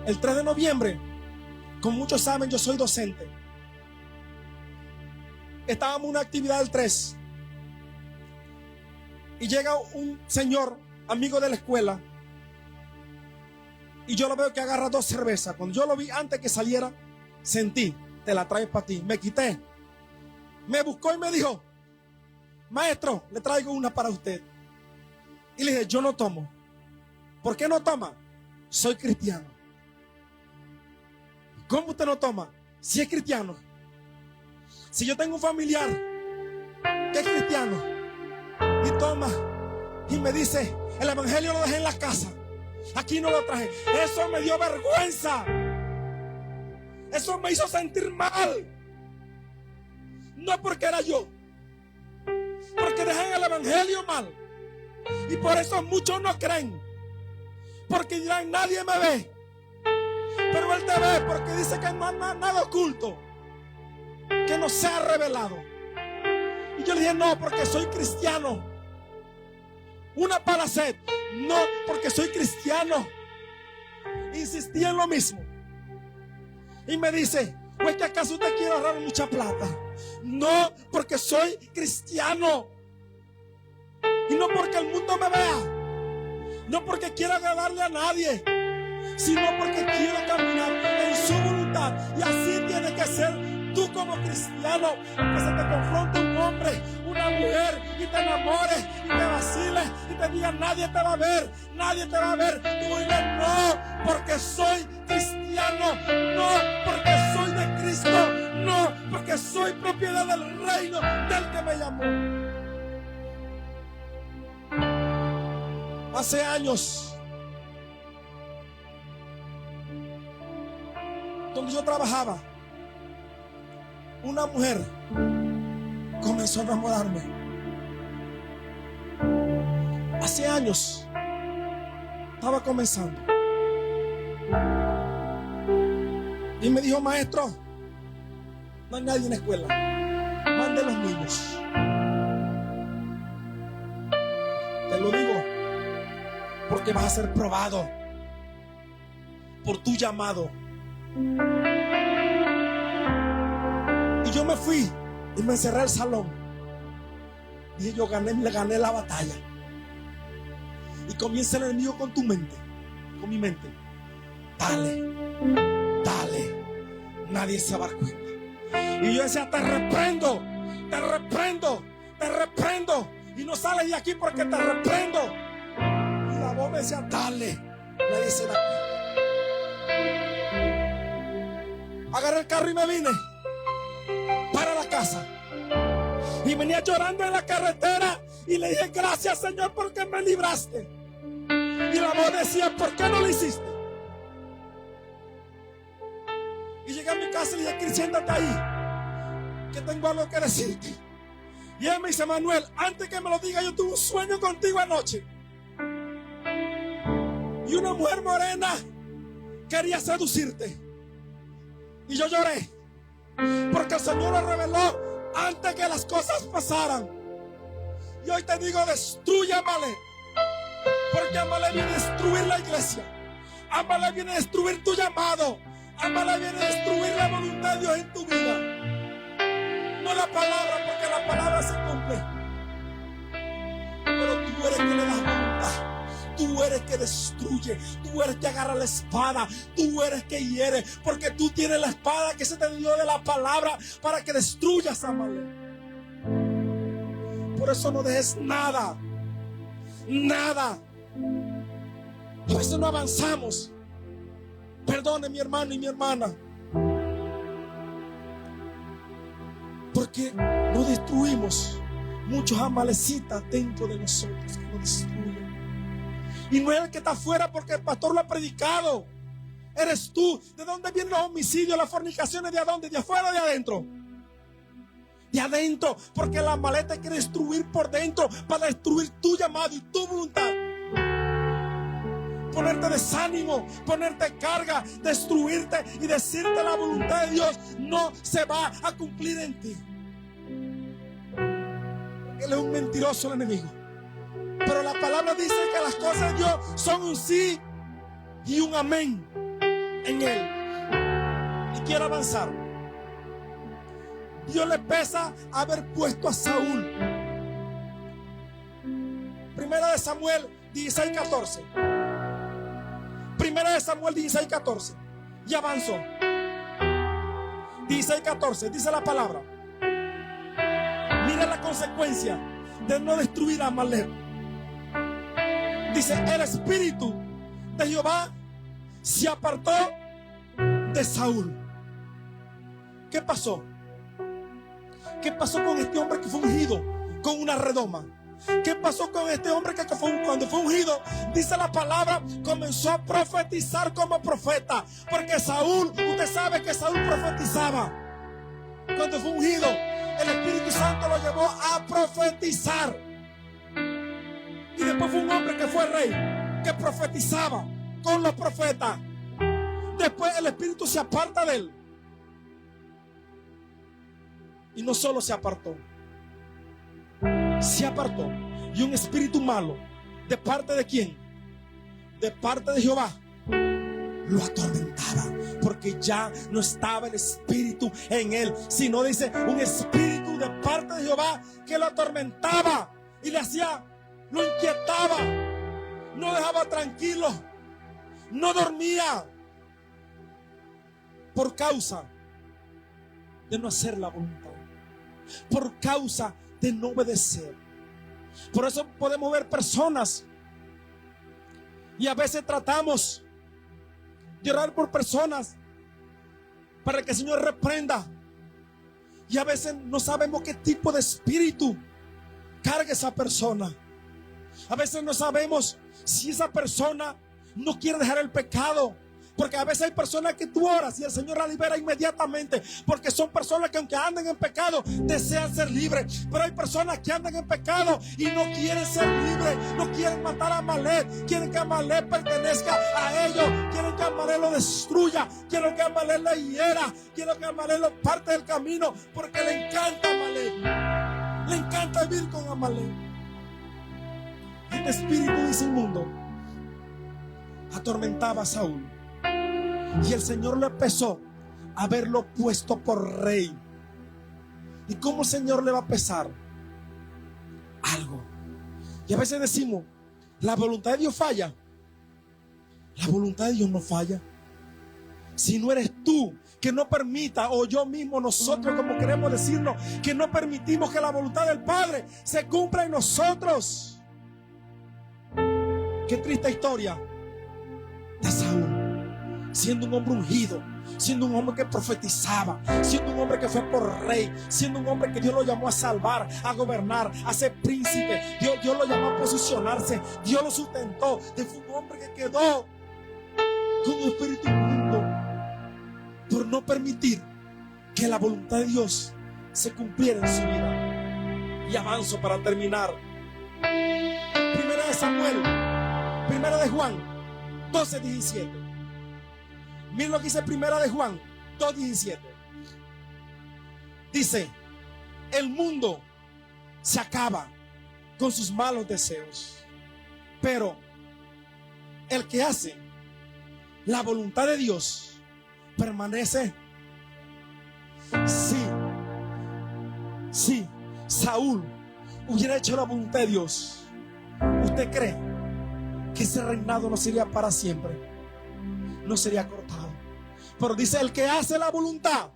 El 3 de noviembre, como muchos saben, yo soy docente. Estábamos en una actividad del 3 y llega un señor, amigo de la escuela, y yo lo veo que agarra 2 cervezas. Cuando yo lo vi antes que saliera, sentí, te la traes para ti. Me quité, me buscó y me dijo, maestro, le traigo una para usted. Y le dije, yo no tomo. ¿Por qué no toma? Soy cristiano. ¿Cómo usted no toma? Si es cristiano. Si yo tengo un familiar que es cristiano y toma y me dice, el evangelio lo dejé en la casa, aquí no lo traje. Eso me dio vergüenza. Eso me hizo sentir mal. No porque era yo, porque dejan el evangelio mal. Y por eso muchos no creen, porque dirán: nadie me ve. Pero Él te ve, porque dice que no hay nada oculto que no sea revelado. Y yo le dije: no, porque soy cristiano. Una para sed, no, porque soy cristiano. Insistí en lo mismo. Y me dice: ¿pues que acaso usted quiere ahorrar mucha plata? No, porque soy cristiano. Y no porque el mundo me vea, no porque quiera agradarle a nadie, sino porque quiero caminar en su voluntad. Y así tiene que ser tú como cristiano. Que se te confronte un hombre, una mujer, y te enamores, y te vaciles, y te diga: nadie te va a ver, nadie te va a ver. Tú dices: no, porque soy cristiano, no, porque soy de Cristo, no, porque soy propiedad del reino del que me llamó. Hace años, donde yo trabajaba, una mujer comenzó a enamorarme. Hace años estaba comenzando. Y me dijo: maestro, no hay nadie en la escuela, mande los niños. Te lo digo porque vas a ser probado por tu llamado. Y yo me fui y me encerré al salón. Dije: yo le gané la batalla. Y comienza el enemigo con tu mente, con mi mente. Dale, dale, nadie se va a dar cuenta. Y yo decía: te reprendo, te reprendo, te reprendo. Y no sales de aquí porque te reprendo. Y la voz me decía: dale, nadie se da cuenta. Agarré el carro y me vine para la casa. Y venía llorando en la carretera y le dije: gracias, Señor, porque me libraste. Y la voz decía: ¿por qué no lo hiciste? Y llegué a mi casa y le dije: Cris, siéntate ahí, que tengo algo que decirte. Y él me dice: Manuel, antes que me lo diga, yo tuve un sueño contigo anoche. Y una mujer morena quería seducirte. Y yo lloré, porque el Señor lo reveló antes que las cosas pasaran. Y hoy te digo: destruye a Amalek, porque Amalek viene a destruir la iglesia. Amalek viene a destruir tu llamado. Amalek viene a destruir la voluntad de Dios en tu vida. No la palabra, porque la palabra se cumple, pero tú eres que le das voluntad. Tú eres que destruye, tú eres que agarra la espada, tú eres que hiere, porque tú tienes la espada que se te dio de la palabra para que destruyas a Amalek. Por eso no dejes nada, nada. A veces no avanzamos. Perdone, mi hermano y mi hermana, porque no destruimos muchos amalecitas dentro de nosotros que nos destruyen. Y no es el que está afuera porque el pastor lo ha predicado. Eres tú. ¿De dónde vienen los homicidios, las fornicaciones? ¿De dónde? ¿De afuera o de adentro? De adentro, porque la maleta quiere destruir por dentro para destruir tu llamado y tu voluntad. Ponerte desánimo, ponerte carga, destruirte y decirte: la voluntad de Dios no se va a cumplir en ti. Él es un mentiroso, el enemigo. Pero la palabra dice que las cosas de Dios son un sí y un amén en Él. Y quiero avanzar. Dios le pesa haber puesto a Saúl. Primera de Samuel 16:14. Primera de Samuel 16:14. Y avanzó. 16:14. Dice la palabra. Mira la consecuencia de no destruir a Amalek. Dice: el espíritu de Jehová se apartó de Saúl. ¿Qué pasó? ¿Qué pasó con este hombre que fue ungido con una redoma? ¿Qué pasó con este hombre que cuando fue ungido? Dice la palabra, comenzó a profetizar como profeta. Porque Saúl, usted sabe que Saúl profetizaba. Cuando fue ungido, el Espíritu Santo lo llevó a profetizar. Y después fue un hombre que fue rey, que profetizaba con los profetas. Después el Espíritu se aparta de él. Y no solo se apartó, se apartó. Y un espíritu malo, ¿de parte de quién? De parte de Jehová, lo atormentaba. Porque ya no estaba el espíritu en él, sino dice un espíritu de parte de Jehová que lo atormentaba y le hacía, lo inquietaba, no dejaba tranquilo, no dormía, por causa de no hacer la voluntad, por causa de no obedecer. Por eso podemos ver personas y a veces tratamos de orar por personas para que el Señor reprenda, y a veces no sabemos qué tipo de espíritu carga esa persona. A veces no sabemos si esa persona no quiere dejar el pecado. Porque a veces hay personas que tú oras y el Señor la libera inmediatamente. Porque son personas que aunque anden en pecado desean ser libres. Pero hay personas que andan en pecado y no quieren ser libres. No quieren matar a Amalek. Quieren que Amalek pertenezca a ellos. Quieren que Amalek lo destruya. Quieren que Amalek la hiera. Quieren que Amalek lo parte del camino. Porque le encanta Amalek. Le encanta vivir con Amalek. El espíritu dice inmundo atormentaba a Saúl. Y el Señor le empezó a haberlo puesto por rey. ¿Y cómo el Señor le va a pesar? Algo. Y a veces decimos, la voluntad de Dios falla. La voluntad de Dios no falla. Si no eres tú que no permita, o yo mismo, nosotros como queremos decirnos, que no permitimos que la voluntad del Padre se cumpla en nosotros. Qué triste historia de Saúl. Siendo un hombre ungido, siendo un hombre que profetizaba, siendo un hombre que fue por rey, siendo un hombre que Dios lo llamó a salvar, a gobernar, a ser príncipe. Dios lo llamó a posicionarse, Dios lo sustentó. Fue un hombre que quedó con un espíritu inmundo por no permitir que la voluntad de Dios se cumpliera en su vida. Y avanzo para terminar. Primera de Samuel, primera de Juan 12:17. Miren lo que dice primera de Juan 2:17. Dice, el mundo se acaba con sus malos deseos, pero el que hace la voluntad de Dios permanece. Si Saúl hubiera hecho la voluntad de Dios, ¿usted cree que ese reinado no sería para siempre? No sería cortado. Pero dice el que hace la voluntad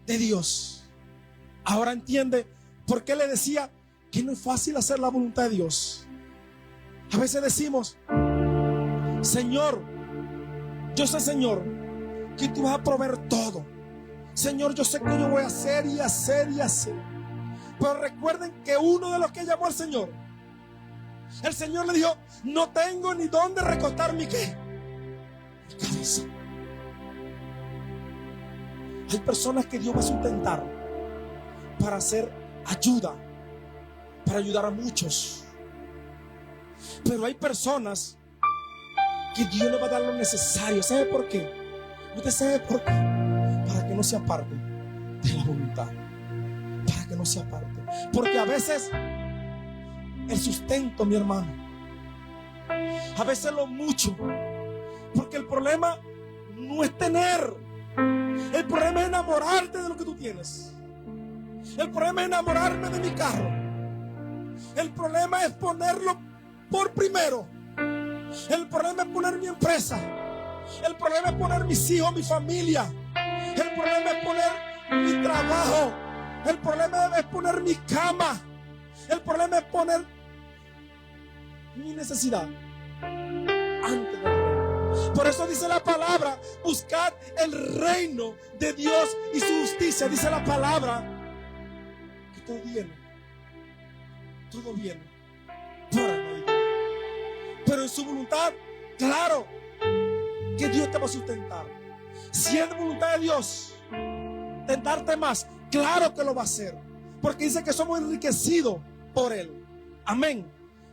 de Dios. Ahora entiende por qué le decía que no es fácil hacer la voluntad de Dios. A veces decimos, Señor, yo sé, Señor, que tú vas a proveer todo. Señor, yo sé que yo voy a hacer y hacer y hacer. Pero recuerden que uno de los que llamó al Señor, el Señor le dijo, no tengo ni dónde recostar mi qué. Cabeza. Hay personas que Dios va a sustentar para hacer ayuda, para ayudar a muchos. Pero hay personas que Dios le va a dar lo necesario. ¿Sabe por qué? ¿Usted sabe por qué? Para que no se aparte de la voluntad. Para que no se aparte. Porque a veces el sustento, mi hermano, a veces lo mucho. Porque el problema no es tener. El problema es enamorarte de lo que tú tienes. El problema es enamorarme de mi carro. El problema es ponerlo por primero. El problema es poner mi empresa. El problema es poner mis hijos, mi familia. El problema es poner mi trabajo. El problema es poner mi cama. El problema es poner mi necesidad antes de la. Por eso dice la palabra, buscad el reino de Dios y su justicia. Dice la palabra que todo viene. todo viene por el. Pero en su voluntad, claro que Dios te va a sustentar. Si es voluntad de Dios de darte más, claro que lo va a hacer, porque dice que somos enriquecidos por Él. Amén.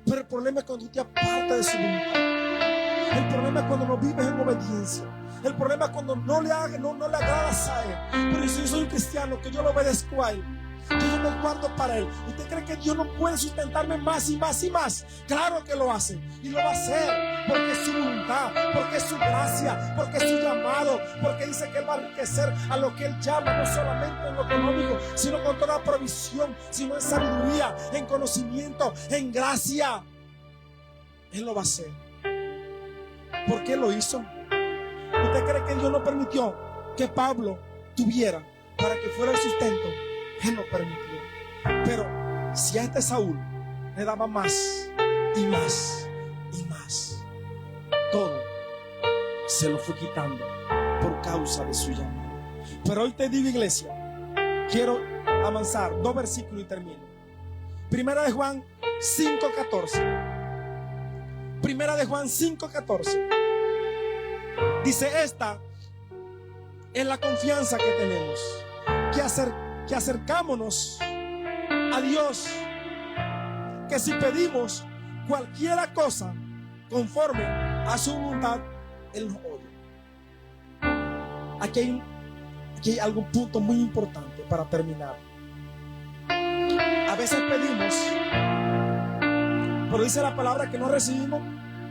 Pero el problema es cuando tú te apartas de su voluntad. El problema es cuando no vives en obediencia. El problema es cuando no le agradas a Él. Pero si yo soy un cristiano, que yo lo obedezco a Él, que yo me guardo para Él, ¿usted cree que Dios no puede sustentarme más y más y más? Claro que lo hace, y lo va a hacer, porque es su voluntad, porque es su gracia, porque es su llamado, porque dice que Él va a enriquecer a lo que Él llama, no solamente en lo económico, sino con toda provisión, sino en sabiduría, en conocimiento, en gracia. Él lo va a hacer. ¿Por qué lo hizo? ¿Usted cree que Dios no permitió que Pablo tuviera para que fuera el sustento? Él lo permitió. Pero si a este Saúl le daba más y más y más, todo se lo fue quitando por causa de su llamado. Pero hoy te digo, iglesia, quiero avanzar 2 versículos y termino. Primera de Juan 5:14. Primera de Juan 5:14. Dice: esta es la confianza que tenemos, que acercámonos a Dios, que si pedimos cualquiera cosa conforme a su voluntad, Él nos oye. Aquí hay algún punto muy importante para terminar. A veces pedimos, pero dice la palabra que no recibimos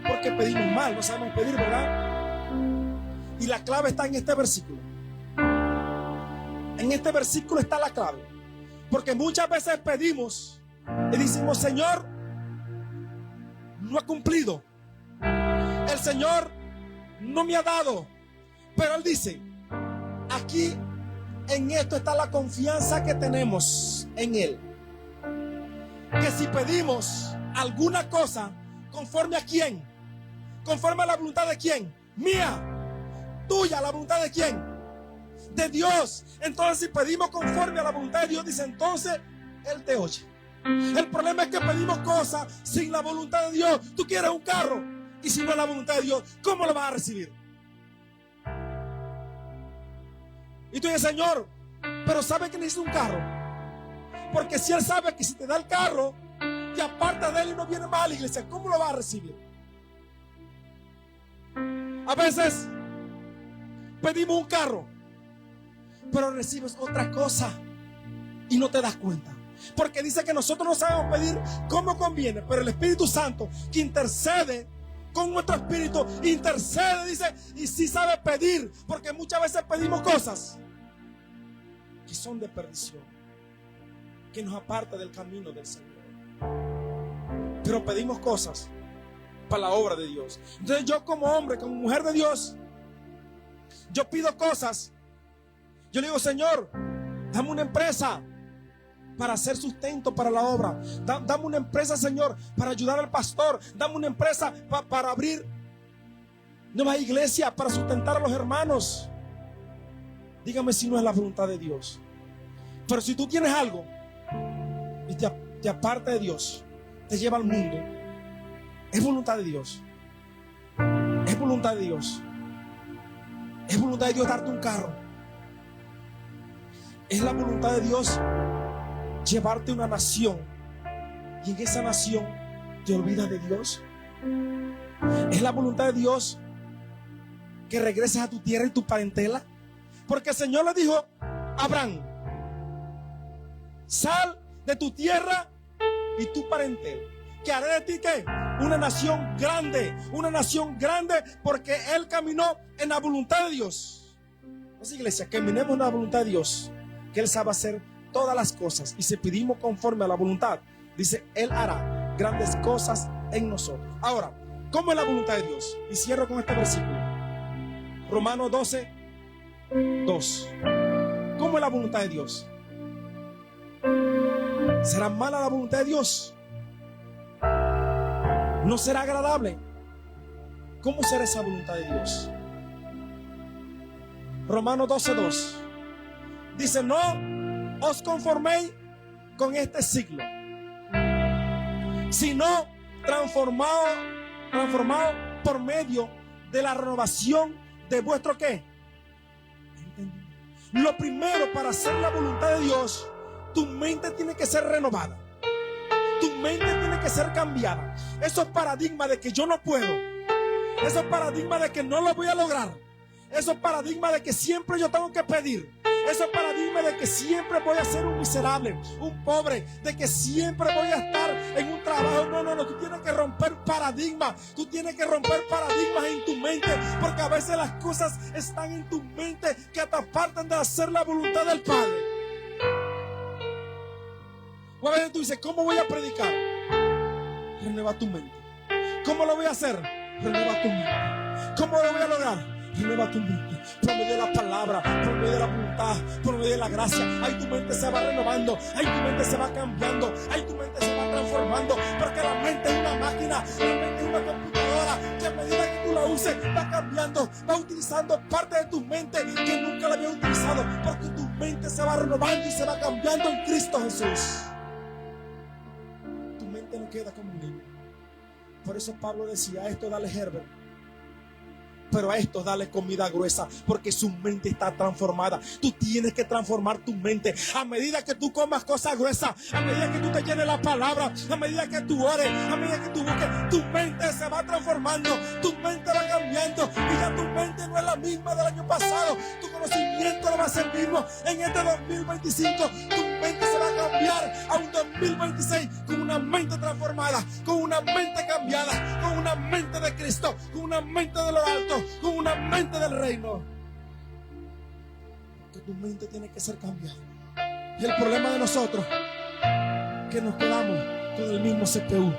porque pedimos mal, no sabemos pedir, ¿verdad? Y la clave está en este versículo. En este versículo está la clave. Porque muchas veces pedimos y decimos: Señor, no ha cumplido. El Señor no me ha dado. Pero Él dice: aquí en esto está la confianza que tenemos en Él. Que si pedimos alguna cosa, ¿conforme a quién? ¿Conforme a la voluntad de quién? Mía. Tuya. ¿La voluntad de quién? De Dios. Entonces, si pedimos conforme a la voluntad de Dios, dice, entonces Él te oye. El problema es que pedimos cosas sin la voluntad de Dios. Tú quieres un carro, y si no es la voluntad de Dios, ¿cómo lo vas a recibir? Y tú dices: Señor, pero sabe que necesito un carro. Porque si Él sabe que si te da el carro, te aparta de Él y no viene más a la iglesia, ¿cómo lo vas a recibir? A veces pedimos un carro, pero recibes otra cosa y no te das cuenta. Porque dice que nosotros no sabemos pedir como conviene, pero el Espíritu Santo, que intercede con nuestro espíritu, intercede, dice, y sí sabe pedir. Porque muchas veces pedimos cosas que son de perdición, que nos aparta del camino del Señor. Pero pedimos cosas para la obra de Dios. Entonces yo, como hombre, como mujer de Dios, yo pido cosas. Yo le digo: Señor, dame una empresa para hacer sustento para la obra. Dame una empresa, Señor, para ayudar al pastor. Dame una empresa para abrir nuevas iglesias, para sustentar a los hermanos. Dígame si no es la voluntad de Dios. Pero si tú tienes algo y te aparta de Dios, te lleva al mundo, es voluntad de Dios. Es voluntad de Dios. Es voluntad de Dios darte un carro. Es la voluntad de Dios llevarte a una nación, y en esa nación te olvidas de Dios. Es la voluntad de Dios que regreses a tu tierra y tu parentela. Porque el Señor le dijo a Abraham: sal de tu tierra y tu parentela, que haré de ti, ¿qué? Una nación grande. Una nación grande, porque Él caminó en la voluntad de Dios. Pues, iglesia, caminemos en la voluntad de Dios, que Él sabe hacer todas las cosas. Y si pedimos conforme a la voluntad, dice, Él hará grandes cosas en nosotros. Ahora, ¿cómo es la voluntad de Dios? Y cierro con este versículo. Romanos 12:2. ¿Cómo es la voluntad de Dios? ¿Será mala la voluntad de Dios? ¿No será agradable? ¿Cómo será esa voluntad de Dios? Romanos 12:2 dice: no os conforméis con este siglo, sino transformado por medio de la renovación de vuestro ¿qué? Entendimiento. Lo primero para hacer la voluntad de Dios, tu mente tiene que ser renovada. Tu mente tiene que ser cambiada. Esos paradigmas de que yo no puedo, esos paradigmas de que no lo voy a lograr, esos paradigmas de que siempre yo tengo que pedir, esos paradigmas de que siempre voy a ser un miserable, un pobre, de que siempre voy a estar en un trabajo. No, tú tienes que romper paradigmas. Tú tienes que romper paradigmas en tu mente, porque a veces las cosas están en tu mente que te apartan de hacer la voluntad del Padre. O a veces tú dices, ¿cómo voy a predicar? Renueva tu mente. ¿Cómo lo voy a hacer? Renueva tu mente. ¿Cómo lo voy a lograr? Renueva tu mente, por medio de la palabra, por medio de la voluntad, por medio de la gracia. Ahí tu mente se va renovando, ahí tu mente se va cambiando, ahí tu mente se va transformando, porque la mente es una máquina, la mente es una computadora que a medida que tú la uses va cambiando, va utilizando parte de tu mente que nunca la había utilizado, porque tu mente se va renovando y se va cambiando en Cristo Jesús. Tu mente no queda como un niño. Por eso Pablo decía, a esto dale Herbert, pero a estos dale comida gruesa, porque su mente está transformada. Tú tienes que transformar tu mente. A medida que tú comas cosas gruesas, a medida que tú te llenes la palabra, a medida que tú ores, a medida que tú busques, tu mente se va transformando, tu mente va cambiando, y ya tu mente no es la misma del año pasado. Tu conocimiento no va a ser el mismo en este 2025. Tu mente se va a cambiar a un 2026 con una mente transformada, con una mente cambiada, con una mente de Cristo, con una mente de lo alto, con una mente del reino. Que tu mente tiene que ser cambiada. Y el problema de nosotros, que nos quedamos con el mismo CPU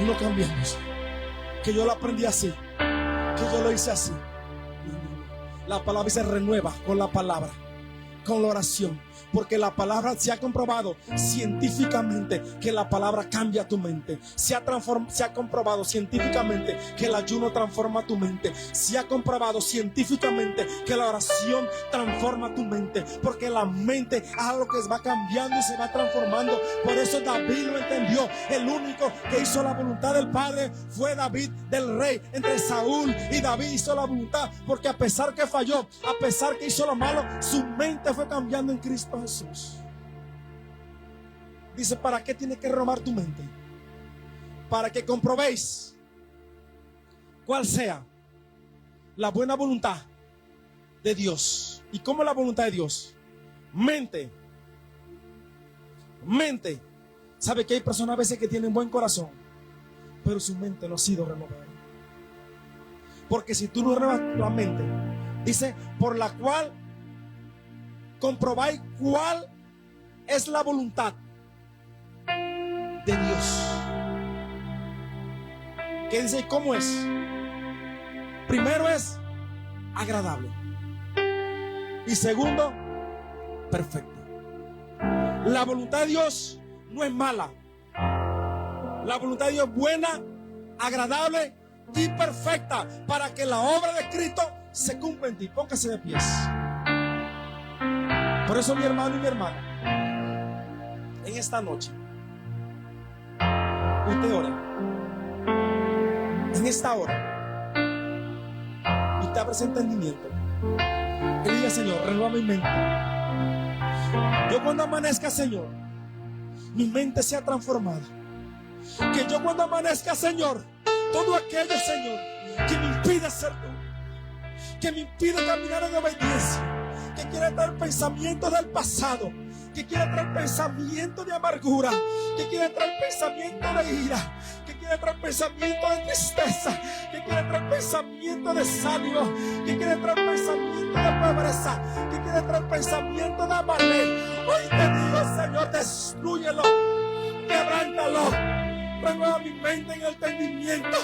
y no cambiamos. Que yo lo aprendí así, que yo lo hice así. La palabra se renueva con la palabra, con la oración, porque la palabra se ha comprobado científicamente que la palabra cambia tu mente. Se ha comprobado científicamente que el ayuno transforma tu mente. Se ha comprobado científicamente que la oración transforma tu mente, porque la mente es algo que va cambiando y se va transformando. Por eso David lo entendió. El único que hizo la voluntad del Padre fue David, del rey. Entre Saúl y David hizo la voluntad, porque a pesar que falló, a pesar que hizo lo malo, su mente fue cambiando en Cristo Jesús. Dice, ¿para qué tiene que renovar tu mente? Para que comprobéis cuál sea la buena voluntad de Dios. ¿Y cómo es la voluntad de Dios? Mente. ¿Sabe que hay personas a veces que tienen buen corazón, pero su mente no ha sido renovada? Porque si tú no renovas la mente, dice, por la cual comprobáis cuál es la voluntad de Dios. ¿Qué dice? ¿Cómo es? Primero es agradable. Y segundo, perfecto. La voluntad de Dios no es mala. La voluntad de Dios es buena, agradable y perfecta, para que la obra de Cristo se cumpla en ti. Póngase de pies. Por eso, mi hermano y mi hermana, en esta noche, usted ore. En esta hora, usted abre ese entendimiento. Que diga, Señor, renueva mi mente. Yo cuando amanezca, Señor, mi mente sea transformada. Que yo cuando amanezca, Señor, todo aquello, Señor, que me impide ser tú, que me impide caminar en obediencia, que quiere traer pensamientos del pasado, que quiere traer pensamientos de amargura, que quiere traer pensamientos de ira, que quiere traer pensamientos de tristeza, que quiere traer pensamientos de desánimo, que quiere traer pensamientos de pobreza, que quiere traer pensamientos de amargura. Hoy te digo, Señor, destrúyelo, quebrántalo, renueva mi mente en el entendimiento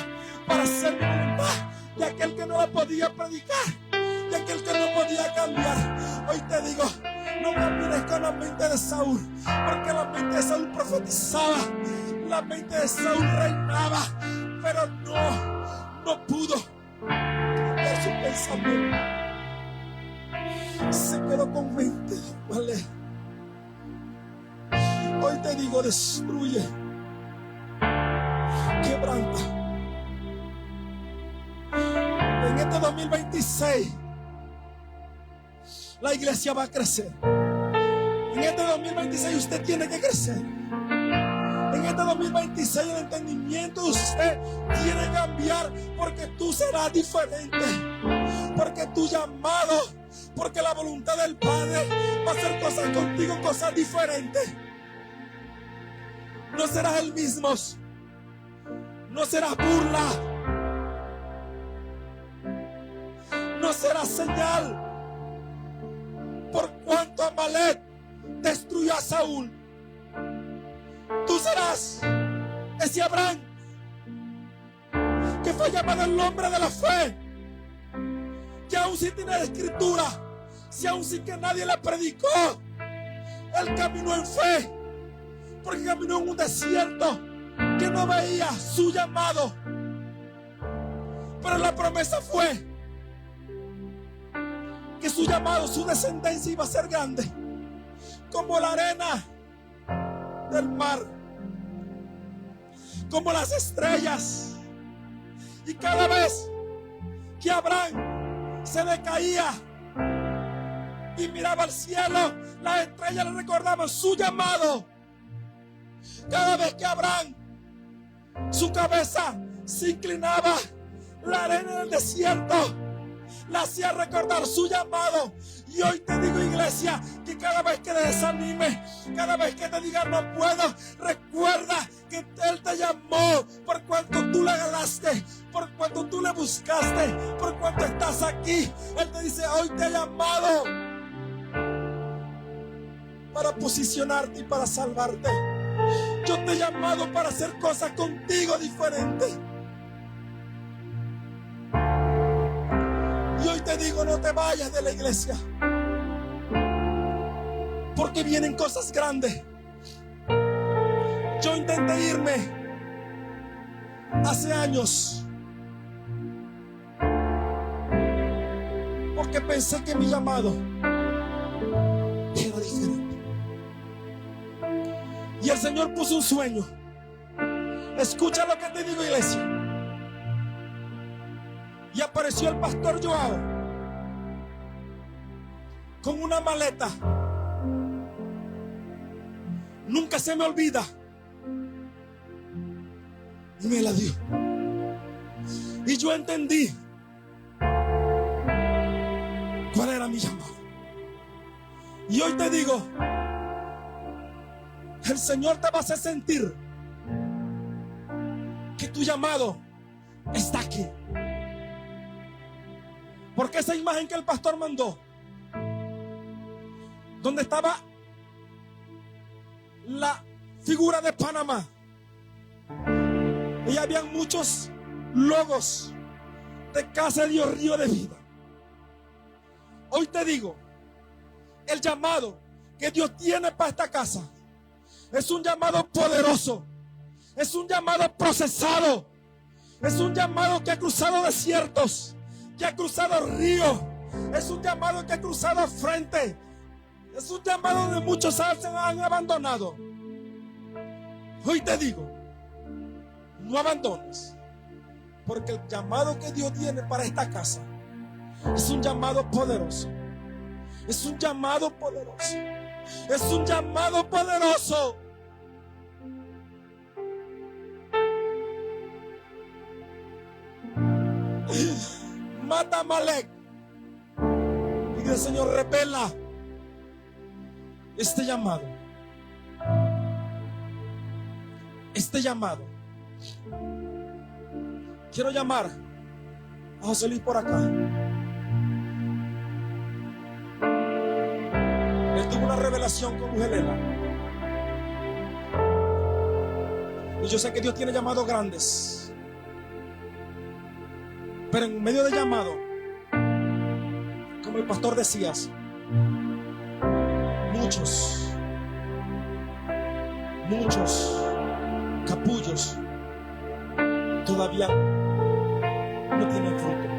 para hacer mi voluntad de aquel que no la podía predicar, de aquel que no podía cambiar. Hoy te digo, no me mires con la mente de Saúl, porque la mente de Saúl profetizaba, la mente de Saúl reinaba, pero no pudo cambiar su pensamiento. Se quedó con mente, ¿vale? hoy te digo, destruye, quebranta. En este 2026 la iglesia va a crecer. En este 2026 usted tiene que crecer. En este 2026 el entendimiento de usted tiene que cambiar, porque tú serás diferente. Porque tu llamado, porque la voluntad del Padre va a hacer cosas contigo, cosas diferentes. No serás el mismo. No serás burla. No serás señal. Por cuanto Amalek destruyó a Saúl, tú serás ese Abraham que fue llamado el hombre de la fe, que aún sin tener escritura, si aún sin que nadie le predicó, él caminó en fe, porque caminó en un desierto que no veía su llamado, pero la promesa fue que su llamado, su descendencia iba a ser grande como la arena del mar, como las estrellas. Y cada vez que Abraham se decaía y miraba al cielo, las estrellas le recordaban su llamado. Cada vez que Abraham, su cabeza se inclinaba, la arena del desierto la hacía recordar su llamado. Y hoy te digo, iglesia, que cada vez que te desanime, cada vez que te diga no puedo, recuerda que Él te llamó por cuanto tú le ganaste, por cuanto tú le buscaste, por cuanto estás aquí. Él te dice, hoy te he llamado para posicionarte y para salvarte. Yo te he llamado para hacer cosas contigo diferentes. Y hoy te digo, no te vayas de la iglesia, porque vienen cosas grandes. Yo intenté irme hace años porque pensé que mi llamado era diferente. Y el Señor puso un sueño. Escucha lo que te digo, iglesia. Y apareció el pastor Joao con una maleta. Nunca se me olvida. Y me la dio. Y yo entendí cuál era mi llamado. Y hoy te digo, el Señor te va a hacer sentir que tu llamado está aquí. Porque esa imagen que el pastor mandó, donde estaba la figura de Panamá, y habían muchos logos de Casa de Dios Río de Vida. Hoy te digo, el llamado que Dios tiene para esta casa es un llamado poderoso, es un llamado procesado, es un llamado que ha cruzado desiertos, que ha cruzado ríos, es un llamado que ha cruzado frente, es un llamado donde muchos se han abandonado. Hoy te digo, no abandones, porque el llamado que Dios tiene para esta casa es un llamado poderoso, es un llamado poderoso, es un llamado poderoso. Mata a Amalek. Y dice, Señor, revela este llamado. Este llamado. Quiero llamar a José Luis por acá. Él tuvo una revelación con Helena. Y yo sé que Dios tiene llamados grandes. Pero en medio del llamado, como el pastor decías, muchos capullos todavía no tienen fruto.